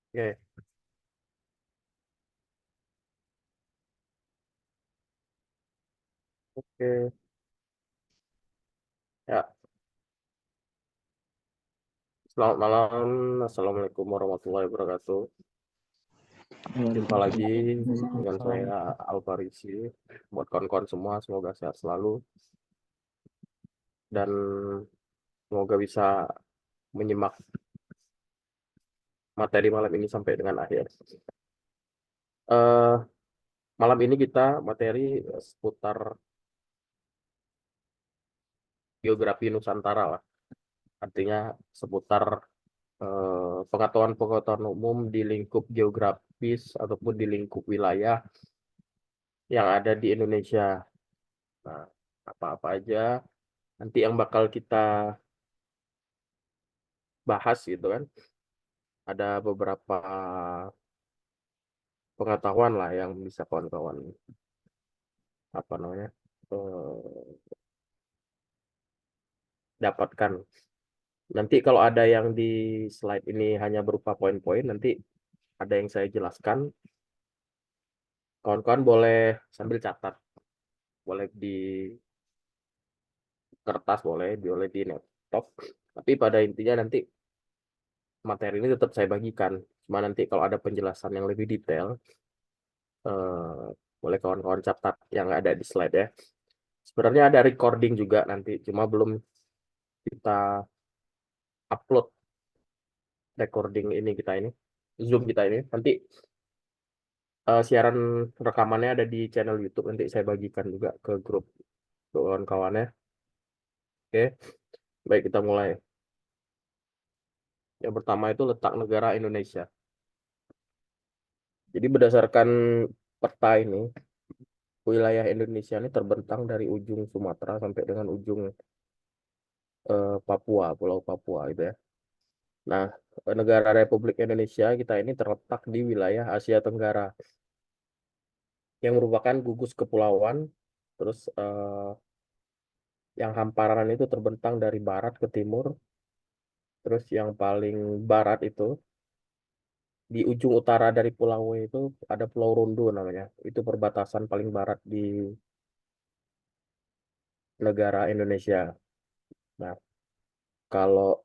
Oke, oke. Ya, selamat malam. Assalamualaikum warahmatullahi wabarakatuh. Jumpa lagi dengan Waalaikumsalam. saya Alfarisi. Buat kawan-kawan semua, semoga sehat selalu dan semoga bisa menyimak materi malam ini sampai dengan akhir. eh Malam ini kita materi seputar geografi Nusantara lah. Artinya seputar pengetahuan-pengetahuan umum di lingkup geografis ataupun di lingkup wilayah yang ada di Indonesia. Nah, apa-apa aja nanti yang bakal kita bahas gitu kan. Ada beberapa pengetahuan lah yang bisa kawan-kawan apa namanya dapatkan. Nanti kalau ada yang di slide ini hanya berupa poin-poin, nanti ada yang saya jelaskan. Kawan-kawan boleh sambil catat, boleh di kertas, boleh di laptop. Tapi pada intinya nanti materi ini tetap saya bagikan. Cuma nanti kalau ada penjelasan yang lebih detail, eh, boleh kawan-kawan catat yang ada di slide ya. Sebenarnya ada recording juga nanti, cuma belum kita upload recording ini Zoom kita ini. Nanti siaran rekamannya ada di channel YouTube. Nanti saya bagikan juga ke grup kawan-kawannya. Oke, baik kita mulai. Yang pertama itu letak negara Indonesia. Jadi berdasarkan peta ini, wilayah Indonesia ini terbentang dari ujung Sumatera sampai dengan ujung Papua, Pulau Papua itu ya. Nah, negara Republik Indonesia kita ini terletak di wilayah Asia Tenggara yang merupakan gugus kepulauan. Terus yang hamparan itu terbentang dari barat ke timur. Terus yang paling barat itu di ujung utara dari pulau itu ada Pulau Rondo namanya. Itu perbatasan paling barat di negara Indonesia. Nah, kalau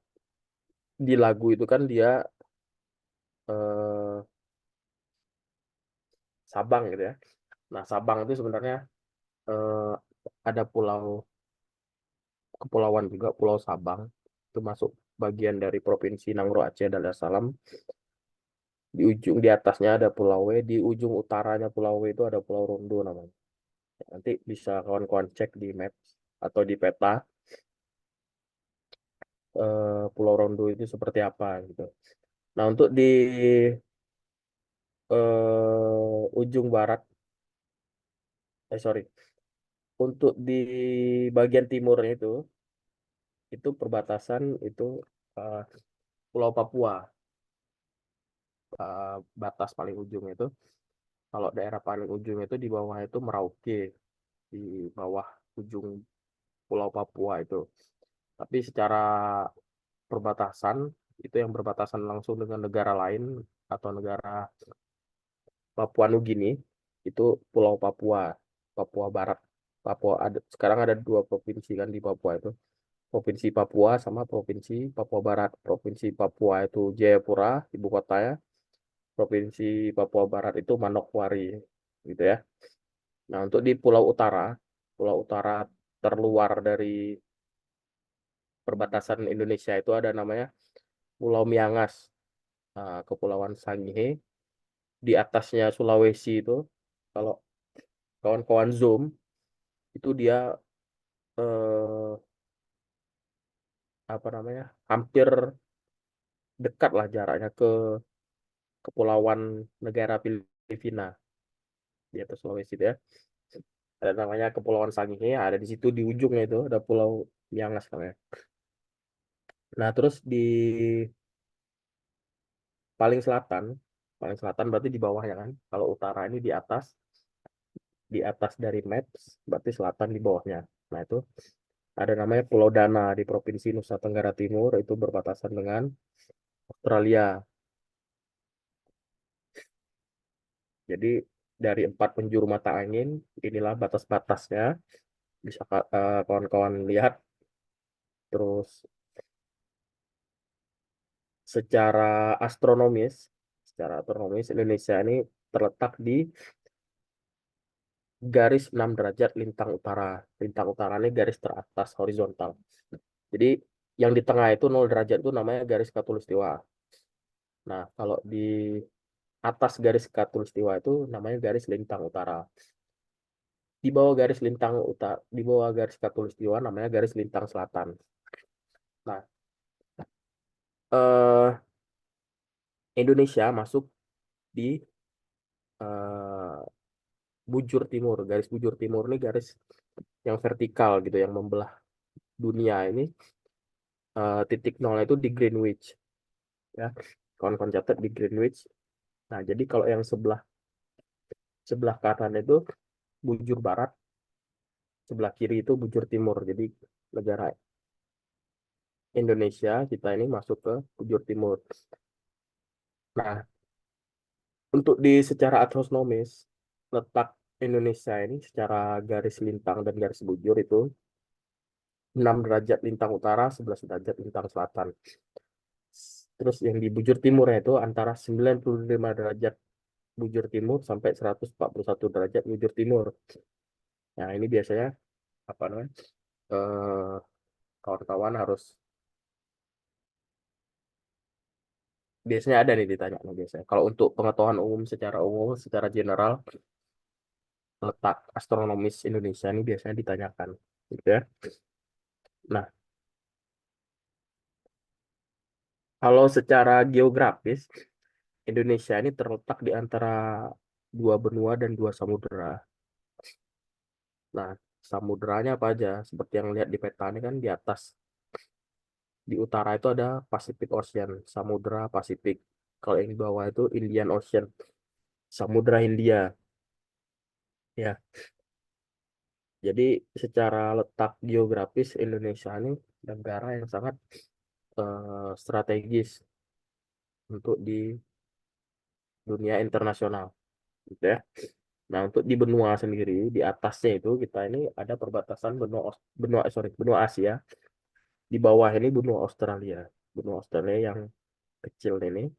di lagu itu kan dia eh, Sabang gitu ya. Nah, Sabang itu sebenarnya eh, ada kepulauan juga, Pulau Sabang. Itu masuk bagian dari Provinsi Nangro Aceh Darussalam. Di ujung di atasnya ada Pulau W, di ujung utaranya Pulau W itu ada Pulau Rondo namanya. Nanti bisa kawan-kawan cek di map atau di peta Pulau Rondo itu seperti apa gitu. Nah, untuk di ujung barat, sorry, untuk di bagian timurnya itu perbatasan itu eh, Pulau Papua, batas paling ujung itu. Kalau daerah paling ujung itu di bawah itu Merauke, di bawah ujung Pulau Papua itu. Tapi secara perbatasan itu yang berbatasan langsung dengan negara lain atau negara Papua Nugini itu Pulau Papua, Papua Barat. Papua ada sekarang ada dua provinsi kan di Papua itu. Provinsi Papua sama Provinsi Papua Barat. Provinsi Papua itu Jayapura, ibu kotanya. Provinsi Papua Barat itu Manokwari, gitu ya. Nah, untuk di Pulau Utara terluar dari perbatasan Indonesia itu ada namanya Pulau Miangas, Kepulauan Sangihe. Di atasnya Sulawesi itu, kalau kawan-kawan zoom, itu dia eh, apa namanya, hampir dekat lah jaraknya ke kepulauan negara Filipina di atas Sulawesi itu ya. Ada namanya Kepulauan Sangihe, ada di situ di ujungnya itu ada Pulau Miangas namanya. Nah, terus di paling selatan, paling selatan berarti di bawahnya kan. Kalau utara ini di atas dari maps, berarti selatan di bawahnya. Nah, itu ada namanya Pulau Dana di Provinsi Nusa Tenggara Timur, itu berbatasan dengan Australia. Jadi dari 4 penjuru mata angin, inilah batas-batasnya. Bisa kawan-kawan lihat. Terus secara astronomis, secara astronomis Indonesia ini terletak di garis 6 derajat lintang utara. Lintang utara ini garis teratas horizontal. Jadi yang di tengah itu 0 derajat itu namanya garis khatulistiwa. Nah, kalau di atas garis khatulistiwa itu namanya garis lintang utara. Di bawah garis lintang utara, di bawah garis khatulistiwa namanya garis lintang selatan. Nah, eh, Indonesia masuk di eh, bujur timur. Garis bujur timur ini garis yang vertikal gitu, yang membelah dunia ini. Titik nol itu di Greenwich, ya. Kawan-kawan catat di Greenwich. Nah, jadi kalau yang sebelah sebelah kanan itu bujur barat, sebelah kiri itu bujur timur. Jadi negara Indonesia kita ini masuk ke bujur timur. Nah, untuk di secara astronomis, letak Indonesia ini secara garis lintang dan garis bujur itu 6 derajat lintang utara, 11 derajat lintang selatan. Terus yang di bujur timurnya itu antara 95 derajat bujur timur sampai 141 derajat bujur timur. Nah, ini biasanya apa namanya? Eh, Kawan-kawan harus biasanya ada nih ditanya nih biasanya. Kalau untuk pengetahuan umum, secara general, letak astronomis Indonesia ini biasanya ditanyakan, gitu ya. Nah, kalau secara geografis, Indonesia ini terletak di antara 2 benua dan 2 samudera. Nah, samuderanya apa aja? Seperti yang lihat di peta ini kan di atas, di utara itu ada Pacific Ocean, Samudra Pasifik. Kalau yang di bawah itu Indian Ocean, Samudra Hindia. Ya, jadi secara letak geografis Indonesia ini negara yang sangat strategis untuk di dunia internasional, gitu ya. Nah, untuk di benua sendiri, di atasnya itu kita ini ada perbatasan benua Asia. Di bawah ini benua Australia yang kecil ini.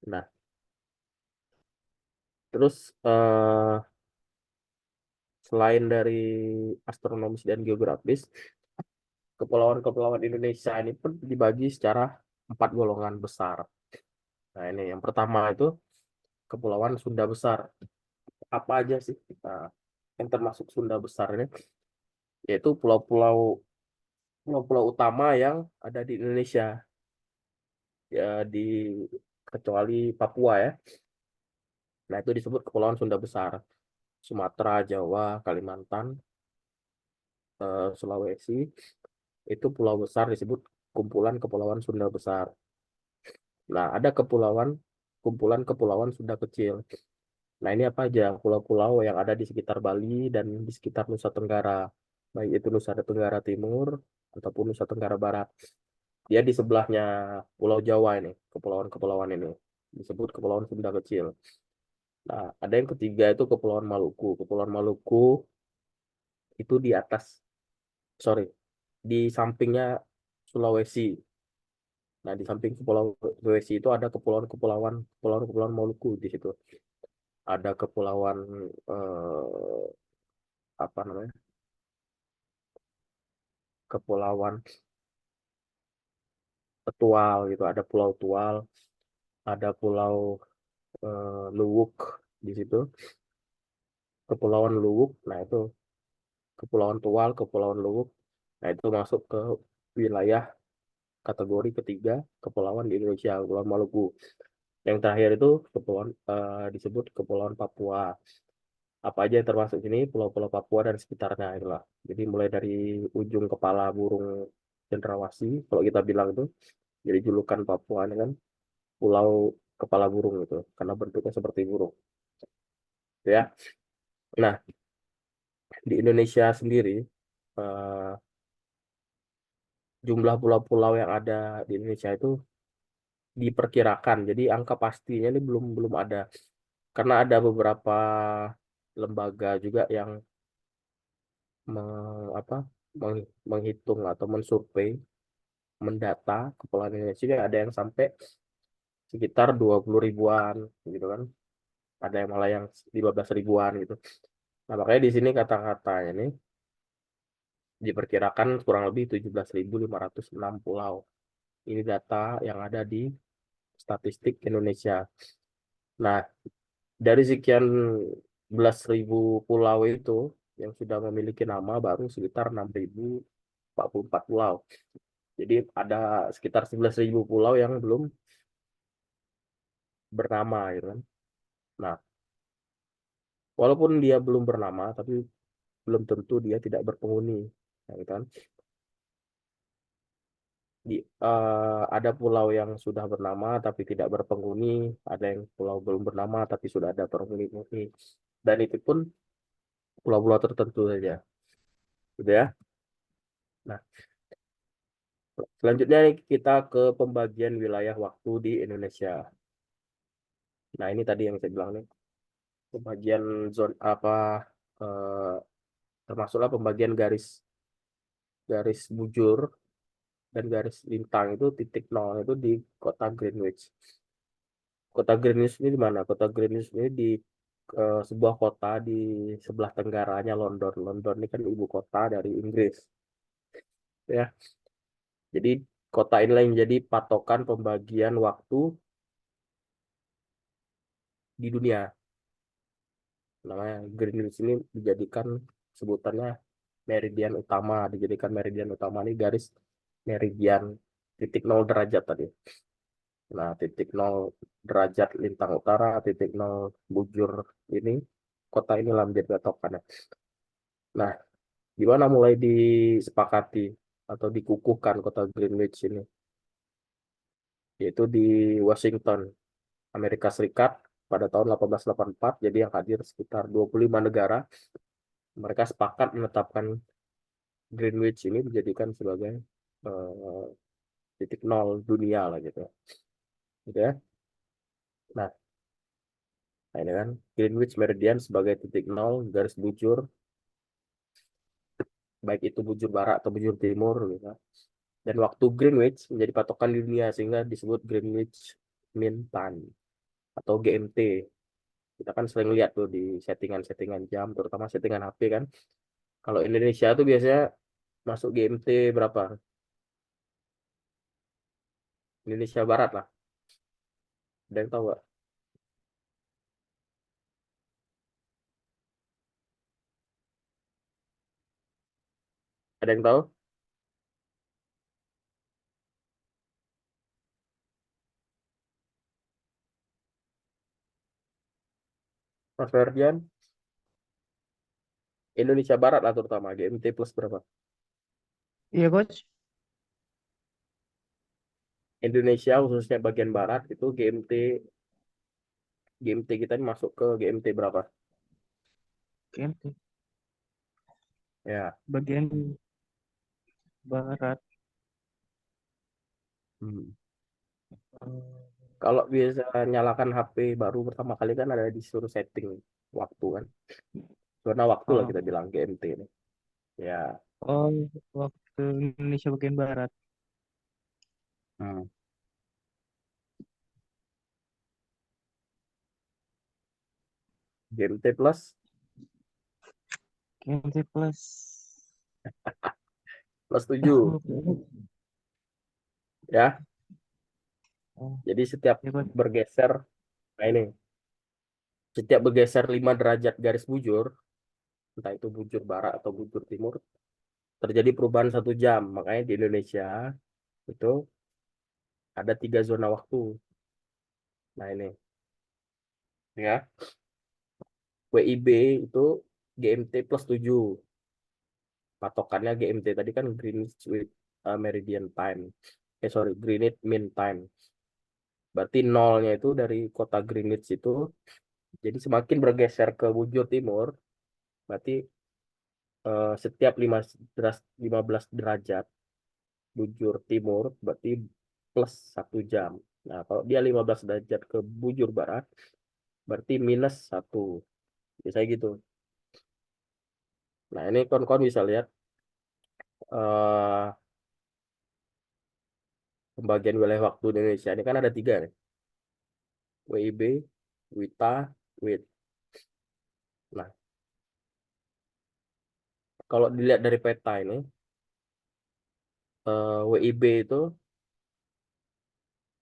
Nah, terus selain dari astronomis dan geografis, kepulauan-kepulauan Indonesia ini pun dibagi secara 4 golongan besar. Nah, ini yang pertama itu Kepulauan Sunda Besar. Apa aja sih yang termasuk Sunda Besar ini? Yaitu pulau-pulau utama yang ada di Indonesia, ya, di kecuali Papua, ya. Nah, itu disebut Kepulauan Sunda Besar. Sumatera, Jawa, Kalimantan, Sulawesi, itu pulau besar disebut kumpulan Kepulauan Sunda Besar. Nah, ada kumpulan kepulauan Sunda kecil. Nah, ini apa aja? Pulau-pulau yang ada di sekitar Bali dan di sekitar Nusa Tenggara. Baik itu Nusa Tenggara Timur ataupun Nusa Tenggara Barat. Dia di sebelahnya Pulau Jawa ini, kepulauan-kepulauan ini. Disebut Kepulauan Sunda Kecil. Nah, ada yang ketiga itu Kepulauan Maluku. Kepulauan Maluku itu di atas, sorry, di sampingnya Sulawesi. Nah, di samping Kepulauan Sulawesi itu ada kepulauan-kepulauan Maluku di situ. Ada kepulauan apa namanya? Kepulauan Tual gitu. Ada Pulau Tual, ada Pulau Luwuk di situ. Kepulauan Luwuk. Nah, itu Kepulauan Tual, Kepulauan Luwuk. Nah, itu masuk ke wilayah kategori ketiga kepulauan di Indonesia, Kepulauan Maluku. Yang terakhir itu disebut Kepulauan Papua. Apa aja yang termasuk ini? Pulau-pulau Papua dan sekitarnya itulah. Jadi mulai dari ujung kepala burung cendrawasih, kalau kita bilang itu, jadi julukan Papua ini kan pulau kepala burung itu, karena bentuknya seperti burung, ya. Nah, di Indonesia sendiri eh, jumlah pulau-pulau yang ada di Indonesia itu diperkirakan. Jadi angka pastinya ini belum belum ada karena ada beberapa lembaga juga yang apa, menghitung atau mensurvei, mendata kepulauan Indonesia, ada yang sampai sekitar 20 ribuan gitu kan, ada yang malah yang 15 ribuan gitu. Nah makanya di sini kata-katanya ini diperkirakan kurang lebih 17.506 pulau. Ini data yang ada di statistik Indonesia. Nah, dari sekian belas ribu pulau itu yang sudah memiliki nama baru sekitar 6.044 pulau. Jadi ada sekitar 11.000 pulau yang belum bernama gitu kan. Nah, walaupun dia belum bernama, tapi belum tentu dia tidak berpenghuni. Nah, gitu kan. Ada pulau yang sudah bernama tapi tidak berpenghuni, ada yang pulau belum bernama tapi sudah ada penghuni. Dan itu pun pulau-pulau tertentu saja. Gitu ya. Nah, selanjutnya kita ke pembagian wilayah waktu di Indonesia. Nah, ini tadi yang saya bilang nih, pembagian zona apa, eh, termasuklah pembagian garis garis bujur dan garis lintang itu titik nol itu di kota Greenwich. Kota Greenwich ini di mana? Kota Greenwich ini di sebuah kota di sebelah tenggaranya London. London ini kan ibu kota dari Inggris, ya. Jadi kota inilah yang jadi patokan pembagian waktu di dunia. Namanya Greenwich ini dijadikan sebutannya meridian utama, dijadikan meridian utama ini garis meridian titik 0 derajat tadi. Nah, titik 0 derajat lintang utara, titik 0 bujur ini, kota inilah menjadi patokannya. Nah, gimana mulai disepakati atau dikukuhkan kota Greenwich ini? Yaitu di Washington, Amerika Serikat pada tahun 1884, jadi yang hadir sekitar 25 negara. Mereka sepakat menetapkan Greenwich ini dijadikan sebagai eh, titik nol dunia lah gitu. Gitu ya. Nah, ini kan Greenwich Meridian sebagai titik nol garis bujur, baik itu bujur barat atau bujur timur gitu. Dan waktu Greenwich menjadi patokan di dunia sehingga disebut Greenwich Mean Time atau GMT. Kita kan sering lihat tuh di settingan-settingan jam, terutama settingan HP kan. Kalau Indonesia tuh biasanya masuk GMT berapa? Indonesia Barat lah. Ada yang tahu nggak? Ada yang tahu? Mas Ferdian? Indonesia Barat lah terutama GMT plus berapa? Iya, Coach. Indonesia khususnya bagian barat itu GMT kita ini masuk ke GMT berapa? GMT. Ya. Bagian barat. Hmm. eh, Kalau biasa nyalakan HP baru pertama kali kan ada disuruh setting waktu kan. Zona waktu lah Oh, kita bilang GMT ini. Ya. oh, waktu Indonesia bagian barat. Hmm. GMT plus GMT plus. plus 7 ya. Oh, Jadi setiap ya, Coach. bergeser, nah ini, setiap bergeser 5 derajat garis bujur, entah itu bujur barat atau bujur timur, terjadi perubahan 1 jam. Makanya di Indonesia itu ada 3 zona waktu. Nah ini, ya, WIB itu GMT plus 7. Patokannya GMT tadi kan Greenwich Meridian Time. Sorry, Greenwich Mean Time. Berarti nolnya itu dari kota Greenwich itu, jadi semakin bergeser ke bujur timur, berarti setiap 15 derajat bujur timur berarti plus 1 jam. Nah, kalau dia 15 derajat ke bujur barat, berarti -1. Biasanya gitu. Nah, ini kawan-kawan bisa lihat eh pembagian wilayah waktu di Indonesia ini kan ada 3 nih. WIB, WITA, WIT. Nah, kalau dilihat dari peta ini, WIB itu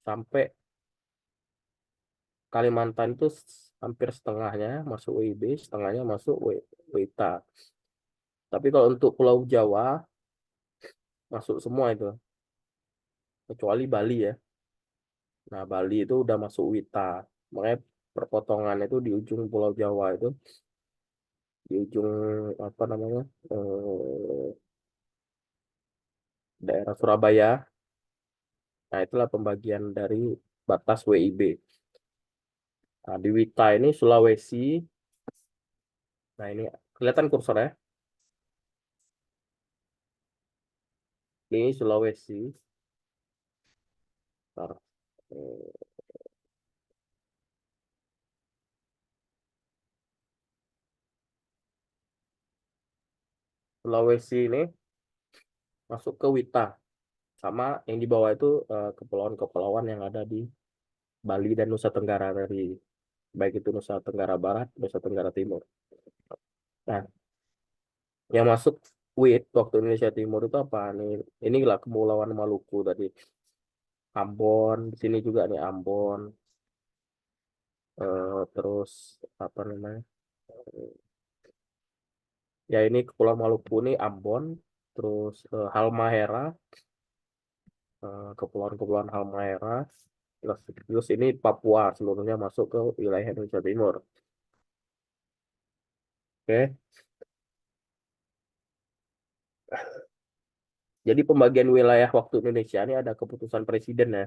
sampai Kalimantan itu hampir setengahnya masuk WIB, setengahnya masuk WITA. Tapi kalau untuk Pulau Jawa masuk semua itu, kecuali Bali ya. Nah, Bali itu udah masuk WITA. Makanya perpotongan itu di ujung Pulau Jawa itu, di ujung apa namanya, daerah Surabaya. Nah, itulah pembagian dari batas WIB. Nah, di WITA ini Sulawesi. Nah, ini kelihatan kursor ya. Ini Sulawesi. Bentar. Eh, Sulawesi ini masuk ke WITA. Sama yang di bawah itu kepulauan-kepulauan yang ada di Bali dan Nusa Tenggara dari baik itu Nusa Tenggara Barat, Nusa Tenggara Timur. Nah, yang masuk WIT waktu Indonesia Timur itu apa nih? Inilah Kepulauan Maluku tadi, Ambon, di sini juga nih Ambon, terus apa namanya? Ya ini Kepulauan Maluku nih Ambon, terus Halmahera, Kepulauan-Kepulauan Halmahera, terus ini Papua seluruhnya masuk ke wilayah Indonesia Timur. Oke. Jadi pembagian wilayah waktu Indonesia ini ada keputusan presiden ya.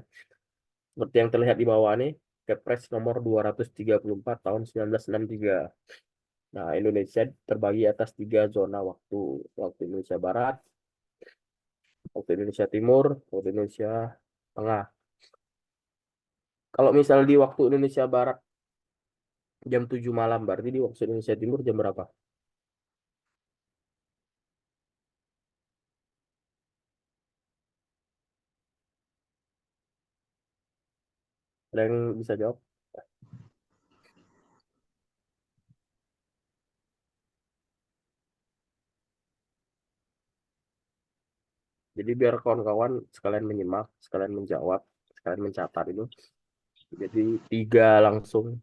Seperti yang terlihat di bawah nih, Kepres nomor 234 tahun 1963. Nah, Indonesia terbagi atas 3 zona waktu. Waktu Indonesia Barat, waktu Indonesia Timur, waktu Indonesia Tengah. Kalau misal di waktu Indonesia Barat jam 7 malam, berarti di waktu Indonesia Timur jam berapa? Ada yang bisa jawab? Jadi biar kawan-kawan sekalian menyimak, sekalian menjawab, sekalian mencatat itu. Jadi 3 langsung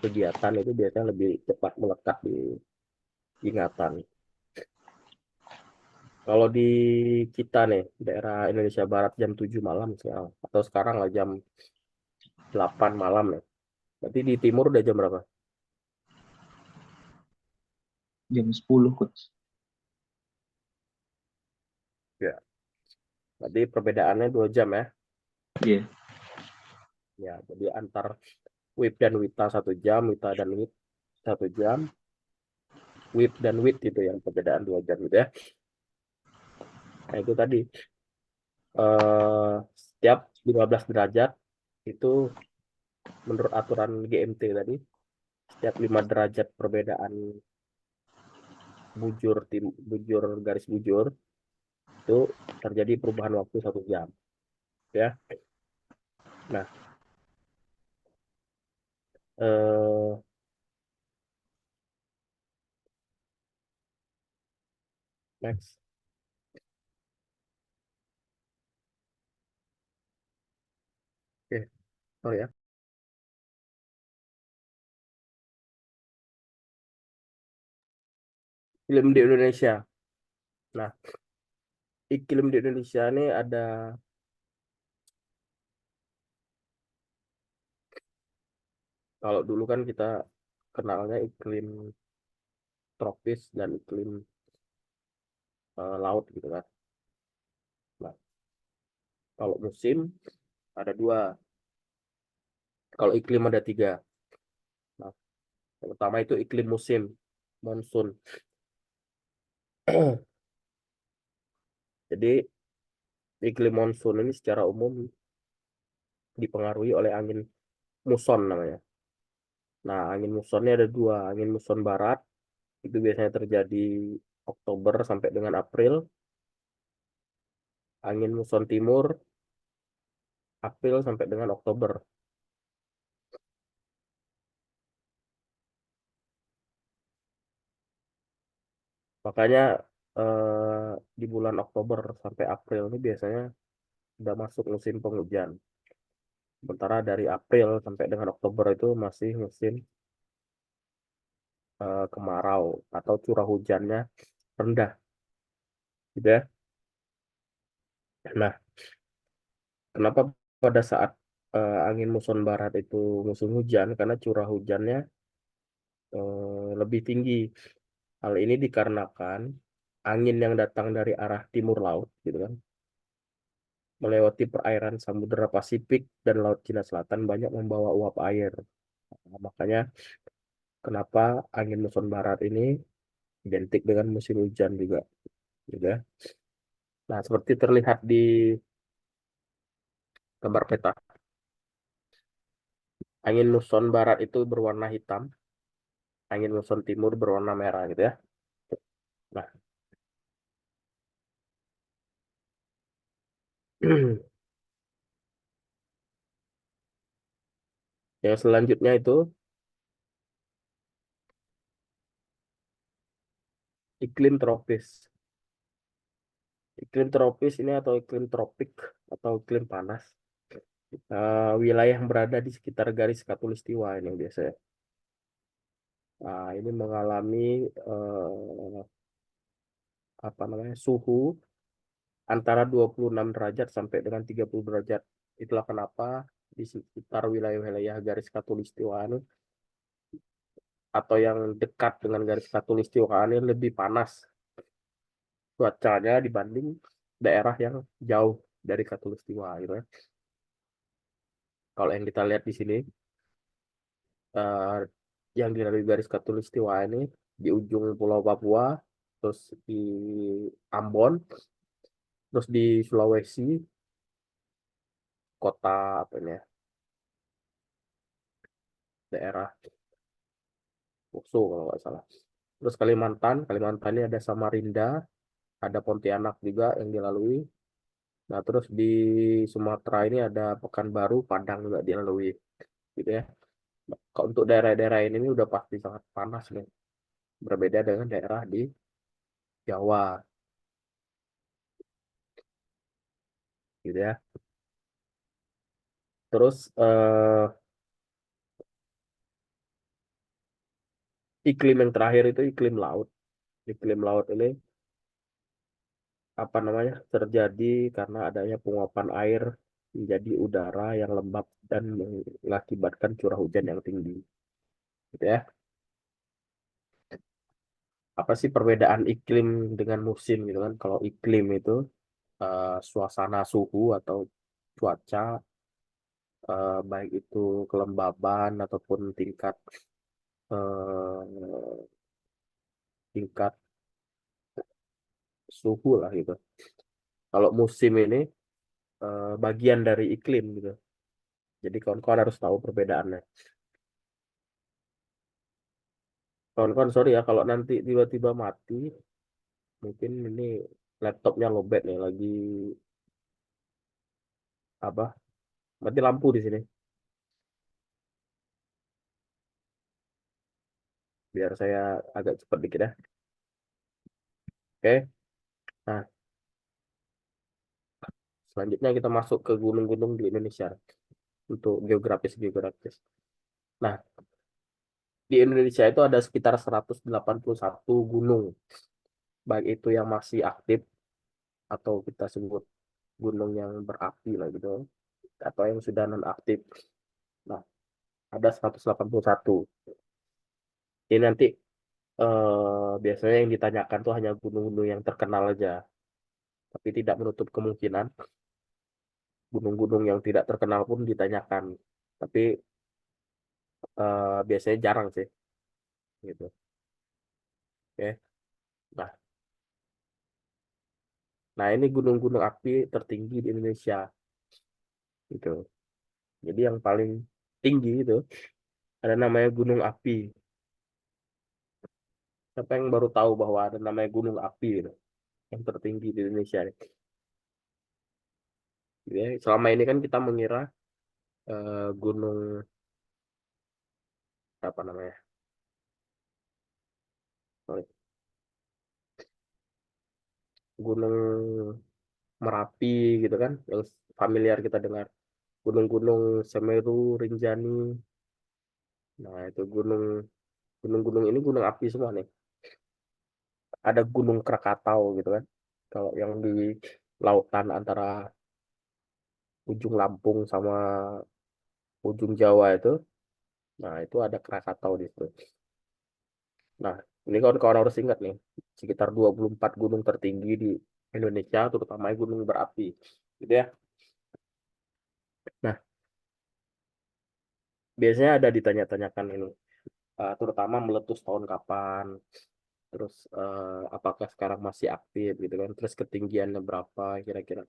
kegiatan itu biasanya lebih cepat melekat di ingatan. Kalau di kita nih, daerah Indonesia Barat jam 7 malam sekarang, atau sekarang lah jam 8 malam ya. Berarti di timur udah jam berapa? Jam 10, Coach. Ya, berarti perbedaannya 2 jam ya. Iya. Ya, jadi antar WIB dan WITA 1 jam, WITA dan WIT 1 jam, WIB dan WIT itu yang perbedaan 2 jam gitu ya. Nah, itu tadi setiap 15 derajat itu menurut aturan GMT tadi, setiap 5 derajat perbedaan bujur garis bujur itu terjadi perubahan waktu 1 jam ya. Nah, eh, next. Oke, oh ya, film di Indonesia. Nah, iklim di Indonesia ini ada, kalau dulu kan kita kenalnya iklim tropis dan iklim laut gitu kan. Nah, kalau musim ada 2, kalau iklim ada 3. Nah, yang pertama itu iklim musim, monsun. Jadi iklim monsun ini secara umum dipengaruhi oleh angin muson namanya. Nah, angin musonnya ada dua. Angin muson barat itu biasanya terjadi Oktober sampai dengan April. Angin muson timur April sampai dengan Oktober. Makanya di bulan Oktober sampai April ini biasanya udah masuk musim penghujan. Sementara dari April sampai dengan Oktober itu masih musim kemarau atau curah hujannya rendah, gitu ya. Nah, kenapa pada saat angin muson barat itu musim hujan? Karena curah hujannya lebih tinggi. Hal ini dikarenakan angin yang datang dari arah timur laut, gitu kan, melewati perairan Samudra Pasifik dan Laut Cina Selatan banyak membawa uap air. Nah, makanya kenapa angin muson barat ini identik dengan musim hujan juga, gitu ya. Nah, seperti terlihat di gambar peta, angin muson barat itu berwarna hitam, angin muson timur berwarna merah, gitu ya. Nah, yang selanjutnya itu iklim tropis. Iklim tropis ini atau iklim tropik atau iklim panas, wilayah yang berada di sekitar garis khatulistiwa ini biasanya. Nah, ini mengalami eh, apa namanya, suhu antara 26 derajat sampai dengan 30 derajat. Itulah kenapa di sekitar wilayah-wilayah garis khatulistiwaan atau yang dekat dengan garis khatulistiwaan ini lebih panas cuacanya dibanding daerah yang jauh dari khatulistiwa, gitu ya. Kalau yang kita lihat di sini, eh, yang dilalui garis khatulistiwa ini di ujung Pulau Papua, terus di Ambon, terus di Sulawesi, kota apa ini ya, daerah Poso kalau nggak salah. Terus Kalimantan, Kalimantan ini ada Samarinda, ada Pontianak juga yang dilalui. Nah, terus di Sumatera ini ada Pekanbaru, Padang juga dilalui, gitu ya. Kalau untuk daerah-daerah ini udah pasti sangat panas nih, berbeda dengan daerah di Jawa, gitu ya. Terus iklim yang terakhir itu iklim laut. Iklim laut ini apa namanya, terjadi karena adanya penguapan air menjadi udara yang lembab dan mengakibatkan curah hujan yang tinggi, gitu ya. Apa sih perbedaan iklim dengan musim, gitu kan? Kalau iklim itu suasana suhu atau cuaca, baik itu kelembaban ataupun eh, tingkat suhu lah gitu. Kalau musim ini bagian dari iklim gitu. Jadi kawan-kawan harus tahu perbedaannya. Kawan-kawan sorry ya kalau nanti tiba-tiba mati, mungkin ini laptopnya lowbat nih, lagi apa? Mati lampu di sini. Biar saya agak cepat dikit ya. Oke. Nah, selanjutnya kita masuk ke gunung-gunung di Indonesia untuk geografis-geografis. Nah, di Indonesia itu ada sekitar 181 gunung, baik itu yang masih aktif atau kita sebut gunung yang berapi lah gitu, atau yang sudah non aktif. Nah, ada 181. Ini nanti biasanya yang ditanyakan tuh hanya gunung-gunung yang terkenal aja, tapi tidak menutup kemungkinan gunung-gunung yang tidak terkenal pun ditanyakan. Tapi biasanya jarang sih, gitu. Oke. Nah, nah ini gunung-gunung api tertinggi di Indonesia, gitu. Jadi yang paling tinggi itu ada namanya gunung api. Siapa yang baru tahu bahwa ada namanya gunung api gitu, yang tertinggi di Indonesia nih. Gitu ya. Selama ini kan kita mengira gunung apa namanya? Sorry, Gunung Merapi gitu kan, yang familiar kita dengar. Gunung-gunung Semeru, Rinjani. Nah, itu gunung-gunung ini gunung api semua nih. Ada Gunung Krakatau gitu kan. Kalau yang di lautan antara ujung Lampung sama ujung Jawa itu, nah itu ada Krakatau di situ. Nah, ini kawan-kawan harus ingat nih, sekitar 24 gunung tertinggi di Indonesia, terutama gunung berapi. Gitu ya. Nah, biasanya ada ditanya-tanyakan ini, terutama meletus tahun kapan, terus apakah sekarang masih aktif gitu kan, terus ketinggiannya berapa kira-kira.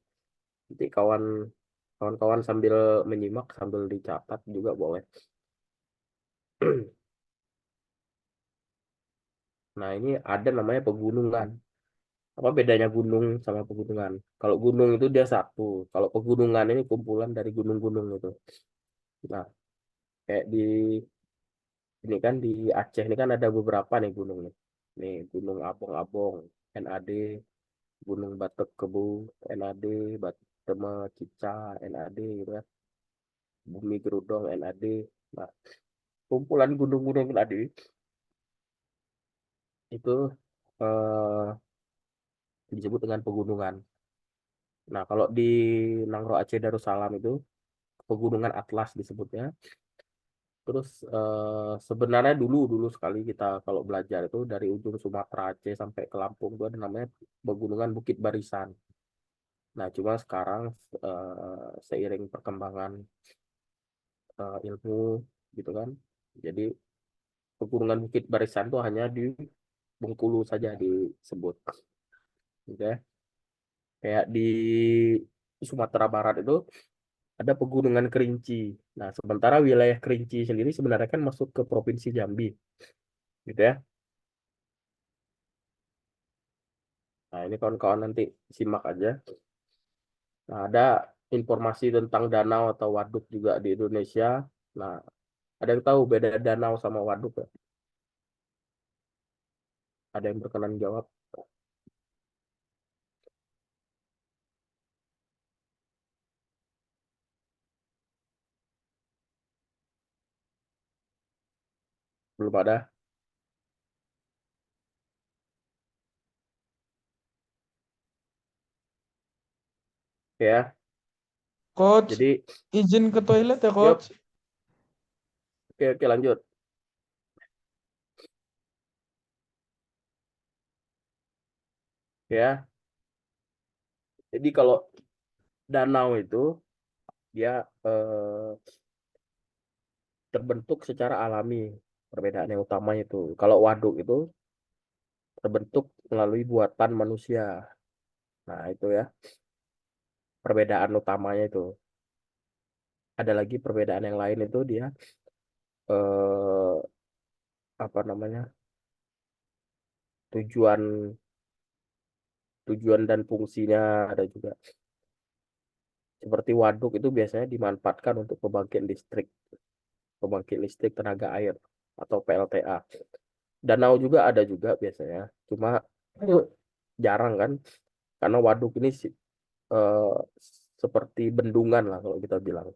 Nanti kawan-kawan sambil menyimak, sambil dicatat juga boleh. Nah, ini ada namanya pegunungan. Apa bedanya gunung sama pegunungan? Kalau gunung itu dia satu, kalau pegunungan ini kumpulan dari gunung-gunung itu. Nah, kayak di ini kan di Aceh ini kan ada beberapa nih gunung nih. Nih Gunung Abong-Abong, NAD, Gunung Batok Kebu, NAD, Batema Cica, NAD gitu kan. Bumi Gerudong, NAD. Nah, kumpulan gunung-gunung tadi itu disebut dengan pegunungan. Nah, kalau di Nangro Aceh Darussalam itu pegunungan Atlas disebutnya. Terus sebenarnya dulu dulu sekali kita kalau belajar itu dari ujung Sumatera Aceh sampai ke Lampung itu ada namanya pegunungan Bukit Barisan. Nah, cuma sekarang seiring perkembangan ilmu gitu kan, jadi pegunungan Bukit Barisan itu hanya di Bengkulu saja disebut, gitu ya. Kayak di Sumatera Barat itu ada Pegunungan Kerinci. Nah, sementara wilayah Kerinci sendiri sebenarnya kan masuk ke Provinsi Jambi, gitu ya. Nah, ini kawan-kawan nanti simak aja. Nah, ada informasi tentang danau atau waduk juga di Indonesia. Nah, ada yang tahu beda danau sama waduk ya? Ada yang berkenan jawab? Belum ada? Ya, Coach, jadi izin ke toilet ya, yuk, Coach. oke, oke lanjut. Ya, jadi kalau danau itu dia terbentuk secara alami. Perbedaan yang utama itu. Kalau waduk itu terbentuk melalui buatan manusia. Nah, itu ya perbedaan utamanya itu. Ada lagi perbedaan yang lain itu dia eh, apa namanya, tujuan tujuan dan fungsinya ada juga. Seperti waduk itu biasanya dimanfaatkan untuk pembangkit listrik tenaga air atau PLTA. Danau juga ada juga biasanya, cuma jarang kan, karena waduk ini eh, seperti bendungan lah kalau kita bilang,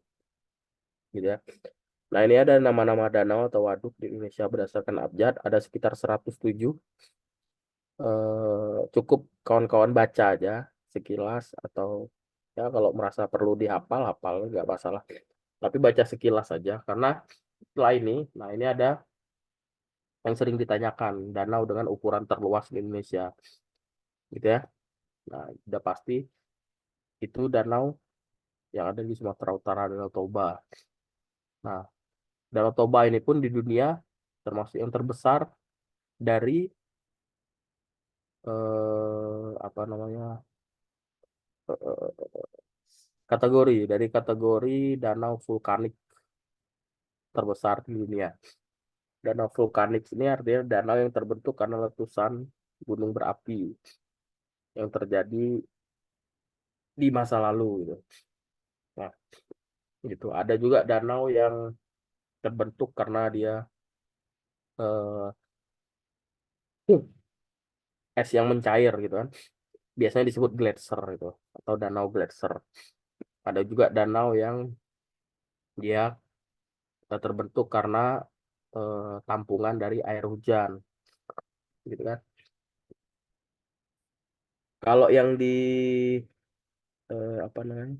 gitu ya. Nah, ini ada nama-nama danau atau waduk di Indonesia berdasarkan abjad, ada sekitar 107. Cukup kawan-kawan baca aja sekilas, atau ya kalau merasa perlu dihafal, hafal nggak masalah. Tapi baca sekilas saja, karena setelah ini, nah ini ada yang sering ditanyakan, danau dengan ukuran terluas di Indonesia, gitu ya. Nah, udah pasti itu danau yang ada di Sumatera Utara, Danau Toba. Nah, Danau Toba ini pun di dunia termasuk yang terbesar dari apa namanya, kategori danau vulkanik. terbesar di dunia. Danau vulkanik ini artinya danau yang terbentuk karena letusan gunung berapi yang terjadi di masa lalu gitu. Nah, gitu. Ada juga danau yang terbentuk karena dia eh, es yang mencair gitu kan. Biasanya disebut gletser itu atau danau gletser. Ada juga danau yang dia terbentuk karena tampungan dari air hujan gitu kan. Kalau yang di apa namanya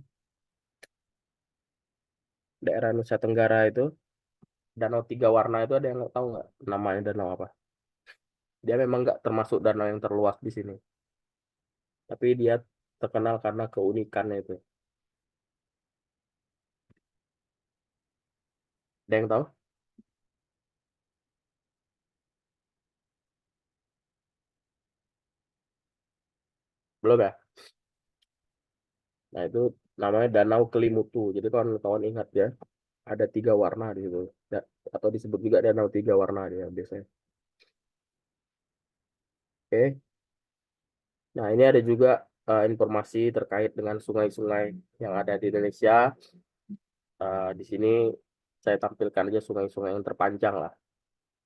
daerah Nusa Tenggara itu danau tiga warna itu ada yang nggak tahu nggak namanya danau apa? Dia memang nggak termasuk danau yang terluas di sini, tapi dia terkenal karena keunikannya itu. Ada yang tahu? Belum ya? Nah itu namanya Danau Kelimutu. Jadi kawan-kawan ingat ya, ada tiga warna di situ. Atau disebut juga danau tiga warna dia biasanya. Oke. Nah ini ada juga informasi terkait dengan sungai-sungai yang ada di Indonesia. Di sini saya tampilkan aja sungai-sungai yang terpanjang lah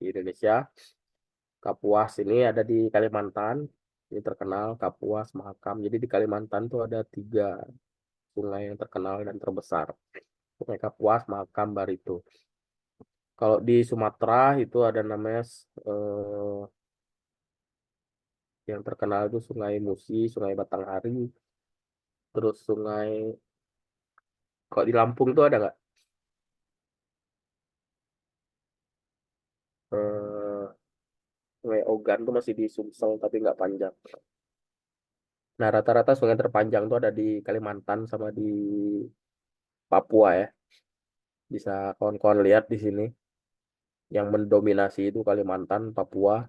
di Indonesia. Kapuas ini ada di Kalimantan. Ini terkenal Kapuas, Mahakam. Jadi di Kalimantan tuh ada tiga sungai yang terkenal dan terbesar. Sungai Kapuas, Mahakam, Barito. Kalau di Sumatera itu ada namanya yang terkenal itu Sungai Musi, Sungai Batanghari, terus Sungai. Kalau di Lampung tuh ada nggak? Eh, Sungai Ogan tuh masih di Sumsel tapi nggak panjang. Nah rata-rata sungai terpanjang tuh ada di Kalimantan sama di Papua ya. Bisa kawan-kawan lihat di sini. Yang mendominasi itu Kalimantan, Papua,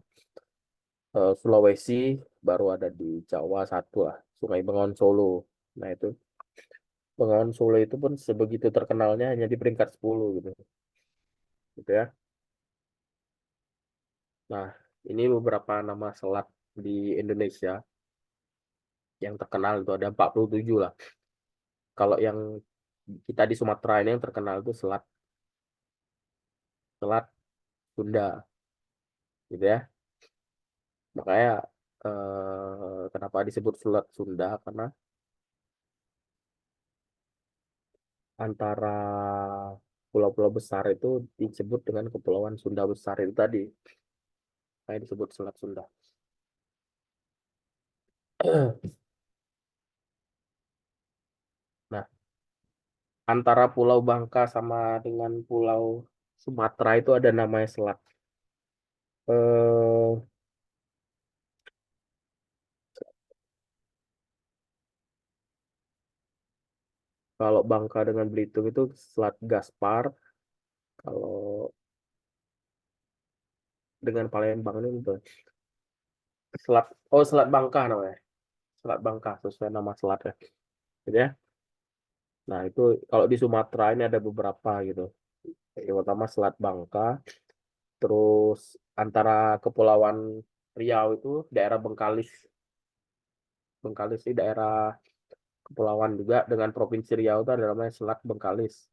Sulawesi, baru ada di Jawa satu lah, Sungai Bengawan Solo. Nah itu Bengawan Solo itu pun sebegitu terkenalnya hanya di peringkat 10 gitu. Gitu ya. Nah, ini beberapa nama selat di Indonesia yang terkenal itu ada 47 lah. Kalau yang kita di Sumatera ini yang terkenal itu selat selat Sunda gitu ya. Makanya kenapa disebut selat Sunda karena antara pulau-pulau besar itu disebut dengan Kepulauan Sunda Besar itu tadi. Makanya disebut Selat Sunda. Nah, antara Pulau Bangka sama dengan Pulau Sumatera itu ada namanya selat. Eh, Kalau Bangka dengan Belitung itu Selat Gaspar. Kalau dengan Palembang ini itu Selat, oh Selat Bangka namanya. Selat Bangka sesuai nama selatnya. Gitu ya. Nah itu kalau di Sumatera ini ada beberapa gitu. Yang pertama Selat Bangka. Terus antara Kepulauan Riau itu daerah Bengkalis. Bengkalis ini daerah kepulauan juga dengan Provinsi Riau itu ada namanya Selat Bengkalis.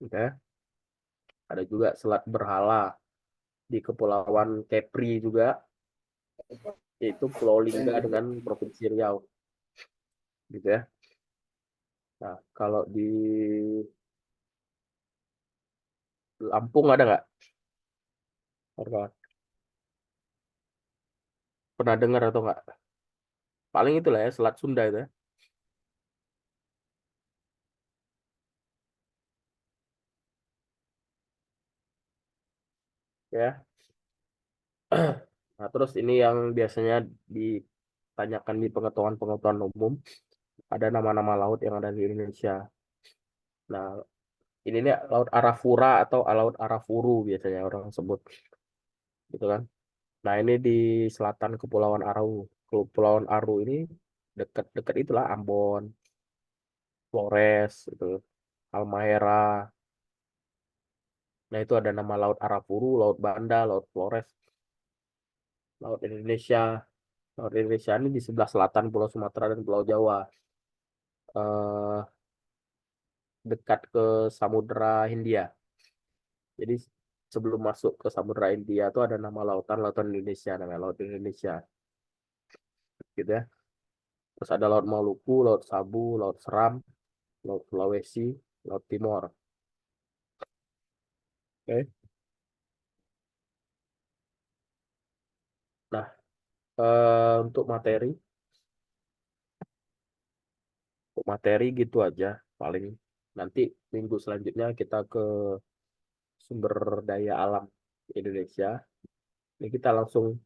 Gitu ya. Ada juga Selat Berhala di Kepulauan Kepri juga, yaitu Pulau Lingga dengan Provinsi Riau. Gitu ya. Nah, kalau di Lampung ada nggak? Kawan-kawan? Pernah dengar atau nggak? Paling itulah ya, Selat Sunda itu ya. Ya. Nah, terus ini yang biasanya ditanyakan di pengetahuan-pengetahuan umum, ada nama-nama laut yang ada di Indonesia. Nah, ini nih Laut Arafura atau Laut Arafuru biasanya orang sebut, gitu kan. Nah, ini di selatan Kepulauan Aru. Kepulauan Aru ini dekat-dekat itulah Ambon, Flores, itu, Halmahera. Nah, itu ada nama Laut Arafuru, Laut Banda, Laut Flores, Laut Indonesia. Laut Indonesia ini di sebelah selatan Pulau Sumatera dan Pulau Jawa. Eh, Dekat ke Samudra Hindia. Jadi sebelum masuk ke Samudra Hindia itu ada nama lautan Indonesia, namanya Laut Indonesia, gitu ya. Terus ada Laut Maluku, Laut Sabu, Laut Seram, Laut Sulawesi, Laut Timor. Oke. Nah, untuk materi gitu aja paling. Nanti minggu selanjutnya kita ke sumber daya alam Indonesia. Ini kita langsung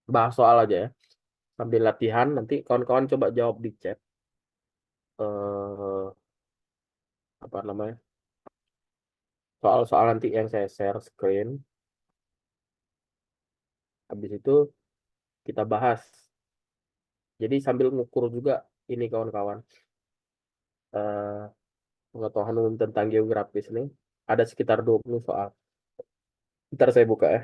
bahas soal aja ya. Sambil latihan, nanti kawan-kawan coba jawab di chat. Eh, Apa namanya? Soal-soal nanti yang saya share screen. Habis itu kita bahas. Jadi sambil ngukur juga ini kawan-kawan. eh Pengetahuan umum tentang geografis ini. Ada sekitar 20 soal. Ntar saya buka ya.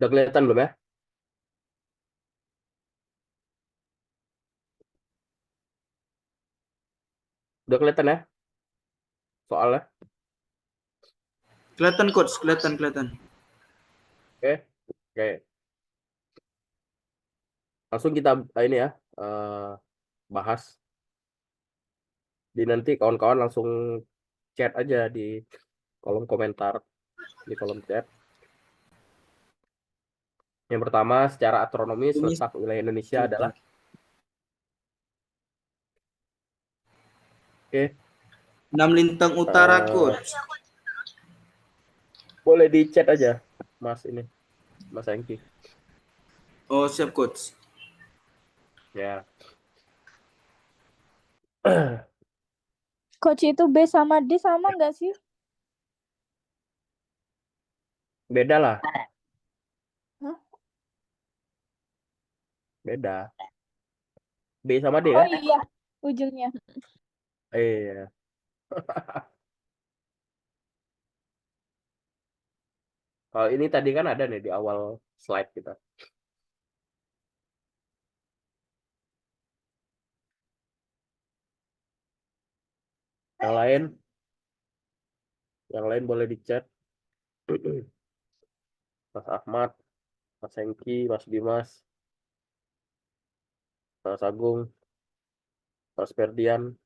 Udah kelihatan belum ya? Udah kelihatan ya soalnya? Kelihatan coach, kelihatan. Oke. Oke. Langsung kita ini ya. Bahas. Di nanti kawan-kawan langsung chat aja di kolom komentar. Di kolom chat. Yang pertama, secara astronomis, Ini letak wilayah Indonesia adalah. sebentar. Oke. 6 lintang utara eh, coach. Boleh di chat aja, Mas ini. Mas Engki. Oh siap coach. Ya. Coach itu B sama D sama nggak sih? Beda lah. Hah? Beda. B sama D Oh kan? iya, ujungnya. Iya. Kalau ini tadi kan ada nih di awal slide kita. Yang lain boleh di chat. Mas Ahmad, Mas Engki, Mas Dimas, Mas Agung, Mas Ferdian.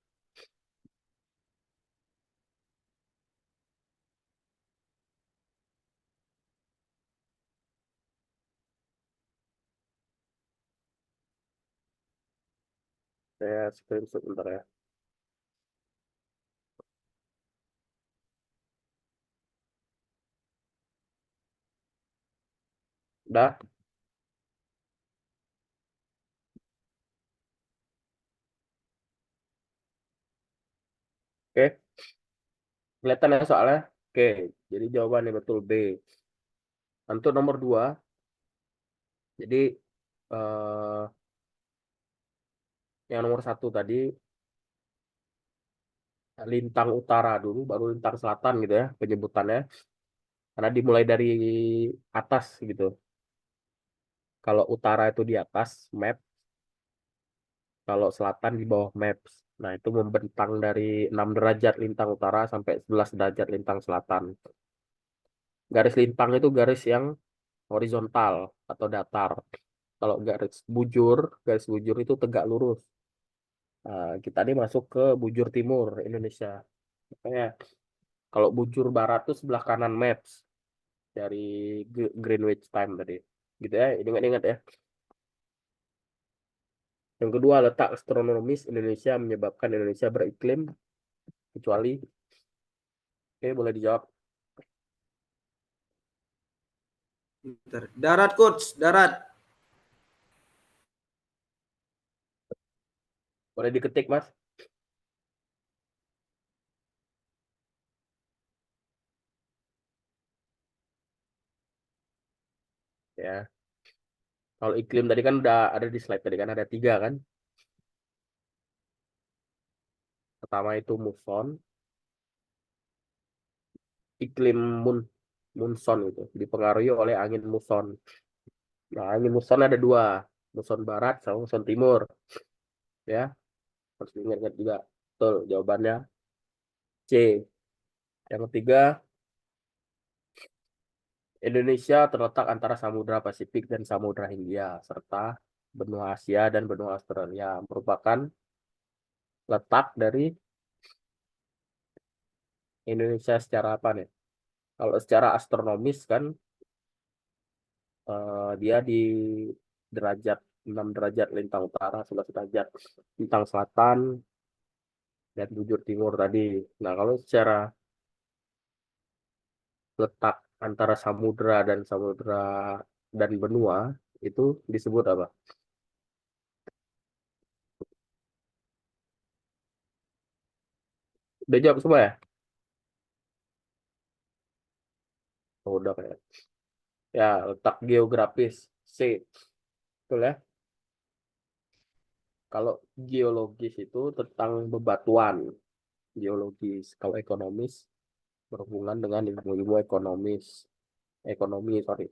Saya screenshot bentar ya. Udah? Oke. Kelihatan ya soalnya? Oke. Jadi jawabannya betul B. Untuk nomor 2. Jadi eh, yang nomor 1 tadi lintang utara dulu, baru lintang selatan gitu ya penyebutannya. Karena dimulai dari atas gitu. Kalau utara itu di atas map, kalau selatan di bawah maps. Nah, itu membentang dari 6 derajat lintang utara sampai 11 derajat lintang selatan. Garis lintang itu garis yang horizontal atau datar. Kalau garis bujur itu tegak lurus. Nah, kita ini masuk ke bujur timur Indonesia. Makanya kalau bujur barat itu sebelah kanan maps. dari Greenwich Time tadi. Gitu ya, ingat-ingat ya. Yang kedua, letak astronomis Indonesia menyebabkan Indonesia beriklim kecuali. Oke, boleh dijawab. Bentar. Darat coach, darat. Boleh diketik, Mas. Ya. Kalau iklim tadi kan udah ada di slide tadi kan, ada 3 kan. Pertama itu muson, iklim monson itu dipengaruhi oleh angin muson. Nah, angin muson ada 2, muson barat sama muson timur. Ya, harus diingat juga. Betul, jawabannya C. Yang ketiga, Indonesia terletak antara Samudra Pasifik dan Samudra Hindia serta benua Asia dan benua Australia, merupakan letak dari Indonesia secara apa nih? Kalau secara astronomis kan dia di derajat 6 derajat lintang utara, 11 derajat lintang selatan, dan bujur timur tadi. Nah, kalau secara letak antara samudra dan benua itu disebut apa? Udah jawab semua ya? Oh, udah kayak. Ya, letak geografis C. Betul ya? Kalau geologis itu tentang bebatuan. Geologis. Kalau ekonomis berhubungan dengan ilmu-ilmu ekonomi, sorry.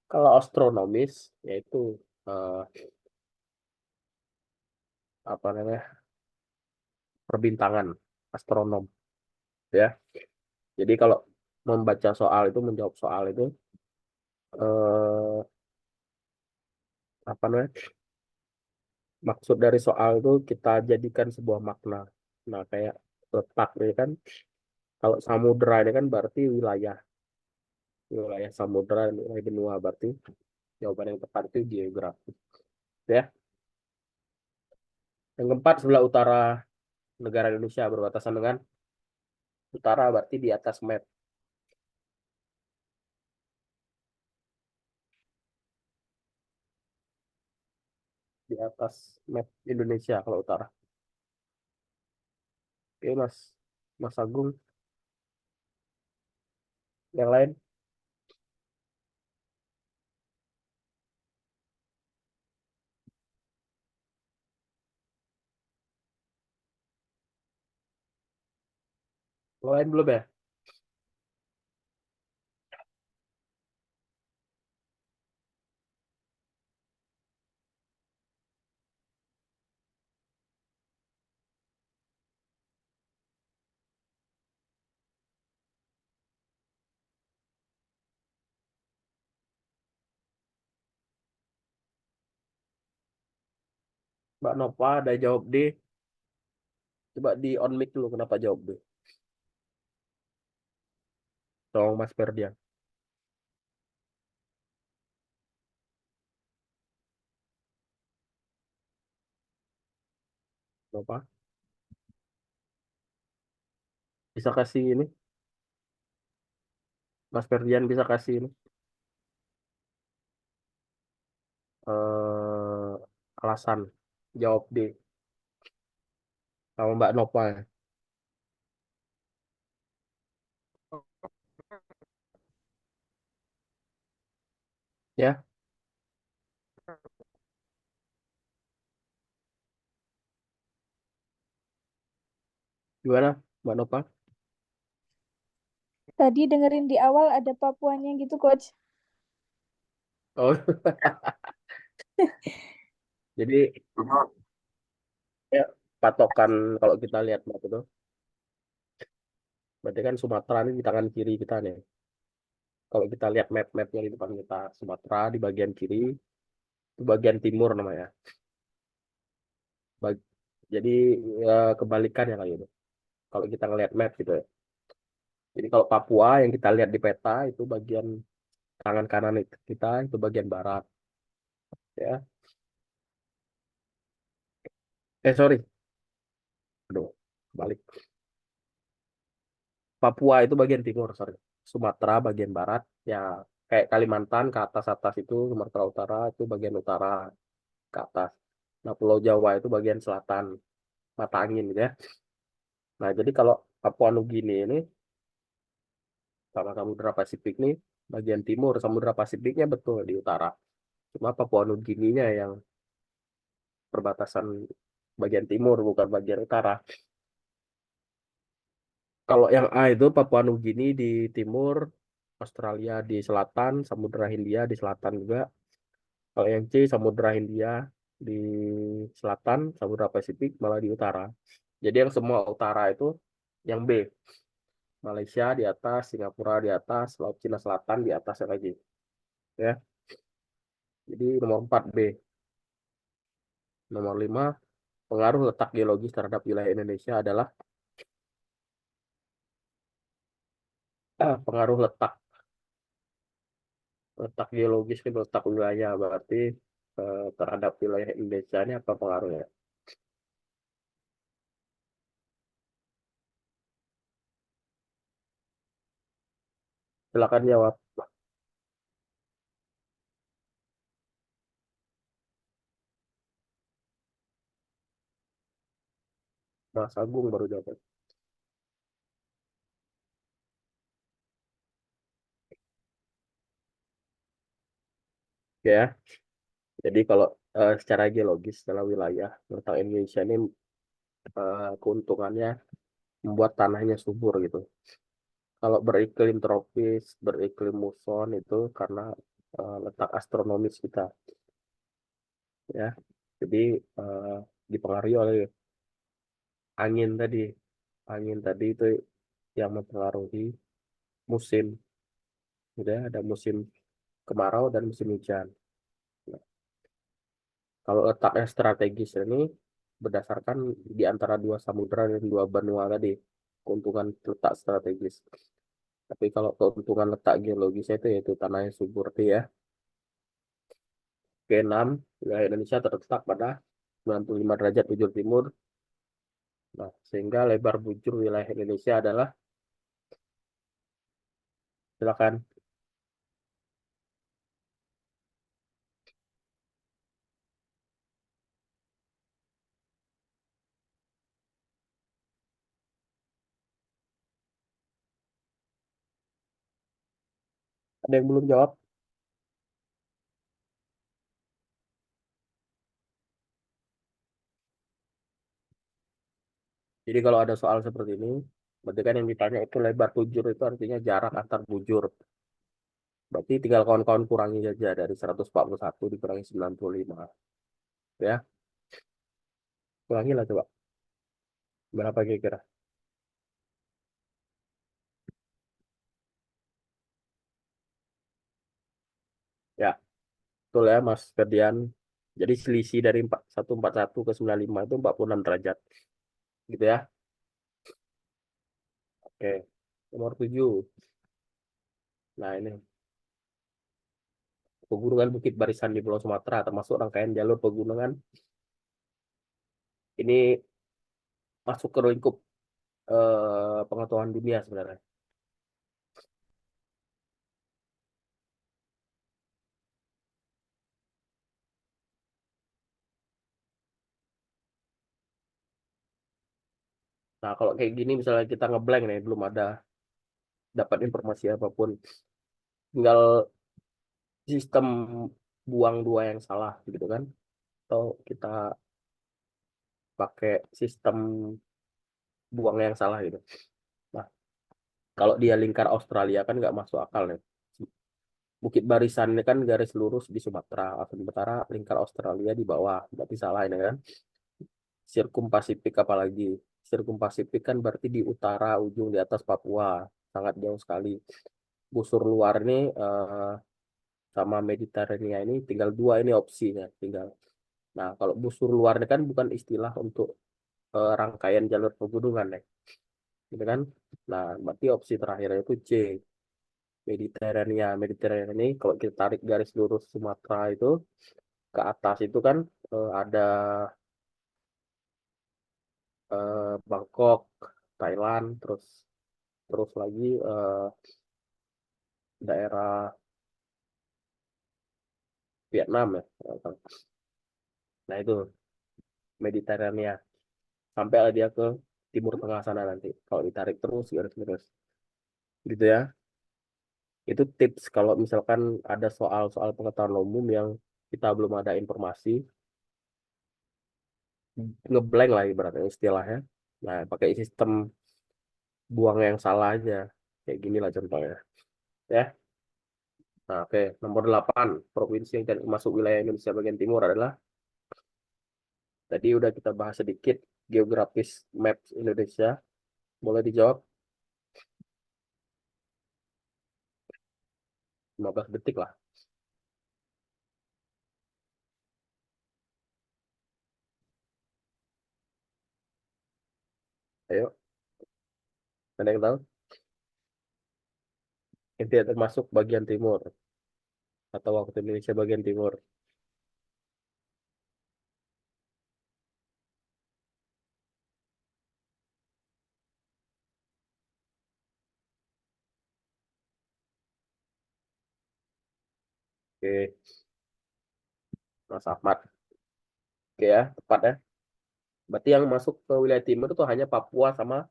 Kalau astronomis yaitu eh, apa namanya, perbintangan, astronom, ya. Jadi kalau membaca soal itu, menjawab soal itu eh, apa namanya, maksud dari soal itu kita jadikan sebuah makna. Nah, kayak letak ini kan, kalau samudra ini kan berarti wilayah samudra dan wilayah benua, berarti jawaban yang tepat itu geografi, ya. Yang keempat, sebelah utara negara Indonesia berbatasan dengan utara, berarti di atas map, di atas map Indonesia kalau utara. Oke, Mas Agung, yang lain. Yang lain belum ya? Mbak Nova ada jawab D. Coba di on mic dulu, kenapa jawab D? Tolong Mas Ferdian. Nova, bisa kasih ini? Mas Ferdian bisa kasih ini? eh Alasan jawab D sama Mbak Nova ya. Ya, gimana Mbak Nova? Tadi dengerin di awal ada Papuanya gitu, Coach. Oh, jadi ya, patokan kalau kita lihat map itu, berarti kan Sumatera ini di tangan kiri kita nih. Kalau kita lihat map-mapnya di depan kita, Sumatera di bagian kiri, itu bagian timur namanya. Bag- jadi kebalikan ya kayak gitu. Kalau kita ngelihat map gitu ya. Jadi kalau Papua yang kita lihat di peta itu bagian tangan kanan kita itu bagian barat, ya. Sorry, aduh, balik. Papua itu bagian timur, sorry. Sumatera bagian barat, ya kayak Kalimantan ke atas itu, Sumatera Utara itu bagian utara ke atas. Nah, Pulau Jawa itu bagian selatan, mata angin gitu ya. Nah, jadi kalau Papua Nugini ini sama Samudra Pasifik nih bagian timur, Samudra Pasifiknya betul di utara. Cuma Papua Nugininya yang perbatasan bagian timur bukan bagian utara. Kalau yang A itu Papua Nugini di timur, Australia di selatan, Samudra Hindia di selatan juga. Kalau yang C Samudra Hindia di selatan, Samudra Pasifik malah di utara. Jadi yang semua utara itu yang B. Malaysia di atas, Singapura di atas, Laut Cina Selatan di atasnya lagi. Ya. Jadi nomor 4 B. Nomor 5, pengaruh letak geologis terhadap wilayah Indonesia adalah pengaruh letak geologis itu letak wilayah, berarti terhadap wilayah Indonesia ini apa pengaruhnya? Silakan jawab. Mas Agung baru jawab. Ya, jadi kalau secara geologis dalam wilayah letak Indonesia ini keuntungannya membuat tanahnya subur gitu. Kalau beriklim tropis, beriklim muson itu karena letak astronomis kita, ya. Jadi dipengaruhi oleh angin tadi. Angin tadi itu yang mempengaruhi musim. Udah ada musim kemarau dan musim hujan. Nah, kalau letaknya strategis ini berdasarkan di antara dua samudra dan dua benua tadi, keuntungan letak strategis. Tapi kalau keuntungan letak geologisnya itu yaitu tanahnya subur ya. Ke-6, wilayah Indonesia terletak pada 95 derajat bujur timur. Nah, sehingga lebar bujur wilayah Indonesia adalah, silakan. Ada yang belum jawab? Jadi kalau ada soal seperti ini, berarti kan yang ditanya itu lebar bujur itu artinya jarak antar bujur. Berarti tinggal kawan-kawan kurangi saja dari 141 dikurangi 95. Ya, kurangi lah coba. Berapa kira-kira? Ya, betul ya Mas Ferdian. Jadi selisih dari 141 ke 95 itu 46 derajat. Gitu ya. Oke. Nomor 7. Nah, ini pegunungan Bukit Barisan di Pulau Sumatera termasuk rangkaian jalur pegunungan. Ini masuk ke lingkup pengetahuan dunia sebenarnya. Nah, kalau kayak gini misalnya kita ngeblank nih, belum ada dapat informasi apapun, tinggal sistem buang dua yang salah gitu kan, atau kita pakai sistem buang yang salah gitu. Nah, kalau dia lingkar Australia kan nggak masuk akal nih. Bukit Barisan ini kan garis lurus di Sumatera, sementara lingkar Australia di bawah, berarti salah ini kan. Sirkum Pasifik apalagi. Sirkum Pasifik kan berarti di utara ujung di atas Papua, sangat jauh sekali. Busur luar ini sama Mediterania ini tinggal dua ini opsinya tinggal. Nah, kalau busur luar ini kan bukan istilah untuk rangkaian jalur pegunungan nih. Gitu kan? Nah, berarti opsi terakhir itu C. Mediterania. Mediterania ini kalau kita tarik garis lurus Sumatera itu ke atas itu kan ada Bangkok, Thailand, terus terus lagi daerah Vietnam ya. Nah itu Mediterania. Sampai dia ke Timur Tengah sana nanti. Kalau ditarik terus garis-garis gitu ya. Itu tips kalau misalkan ada soal-soal pengetahuan umum yang kita belum ada informasi, ngeblank lah ibaratnya istilahnya. Nah, pakai sistem buang yang salah aja. Kayak gini lah contohnya. Ya. Nah, oke. Nomor 8. Provinsi yang tidak masuk wilayah Indonesia bagian timur adalah, tadi udah kita bahas sedikit, geografis map Indonesia. Boleh dijawab? 15 detik lah. Ayo. Ada yang tahu? Yang tidak termasuk bagian timur. Atau waktu Indonesia bagian timur. Oke. Mas Ahmad. Oke ya, tepat ya. Berarti yang masuk ke wilayah timur itu hanya Papua sama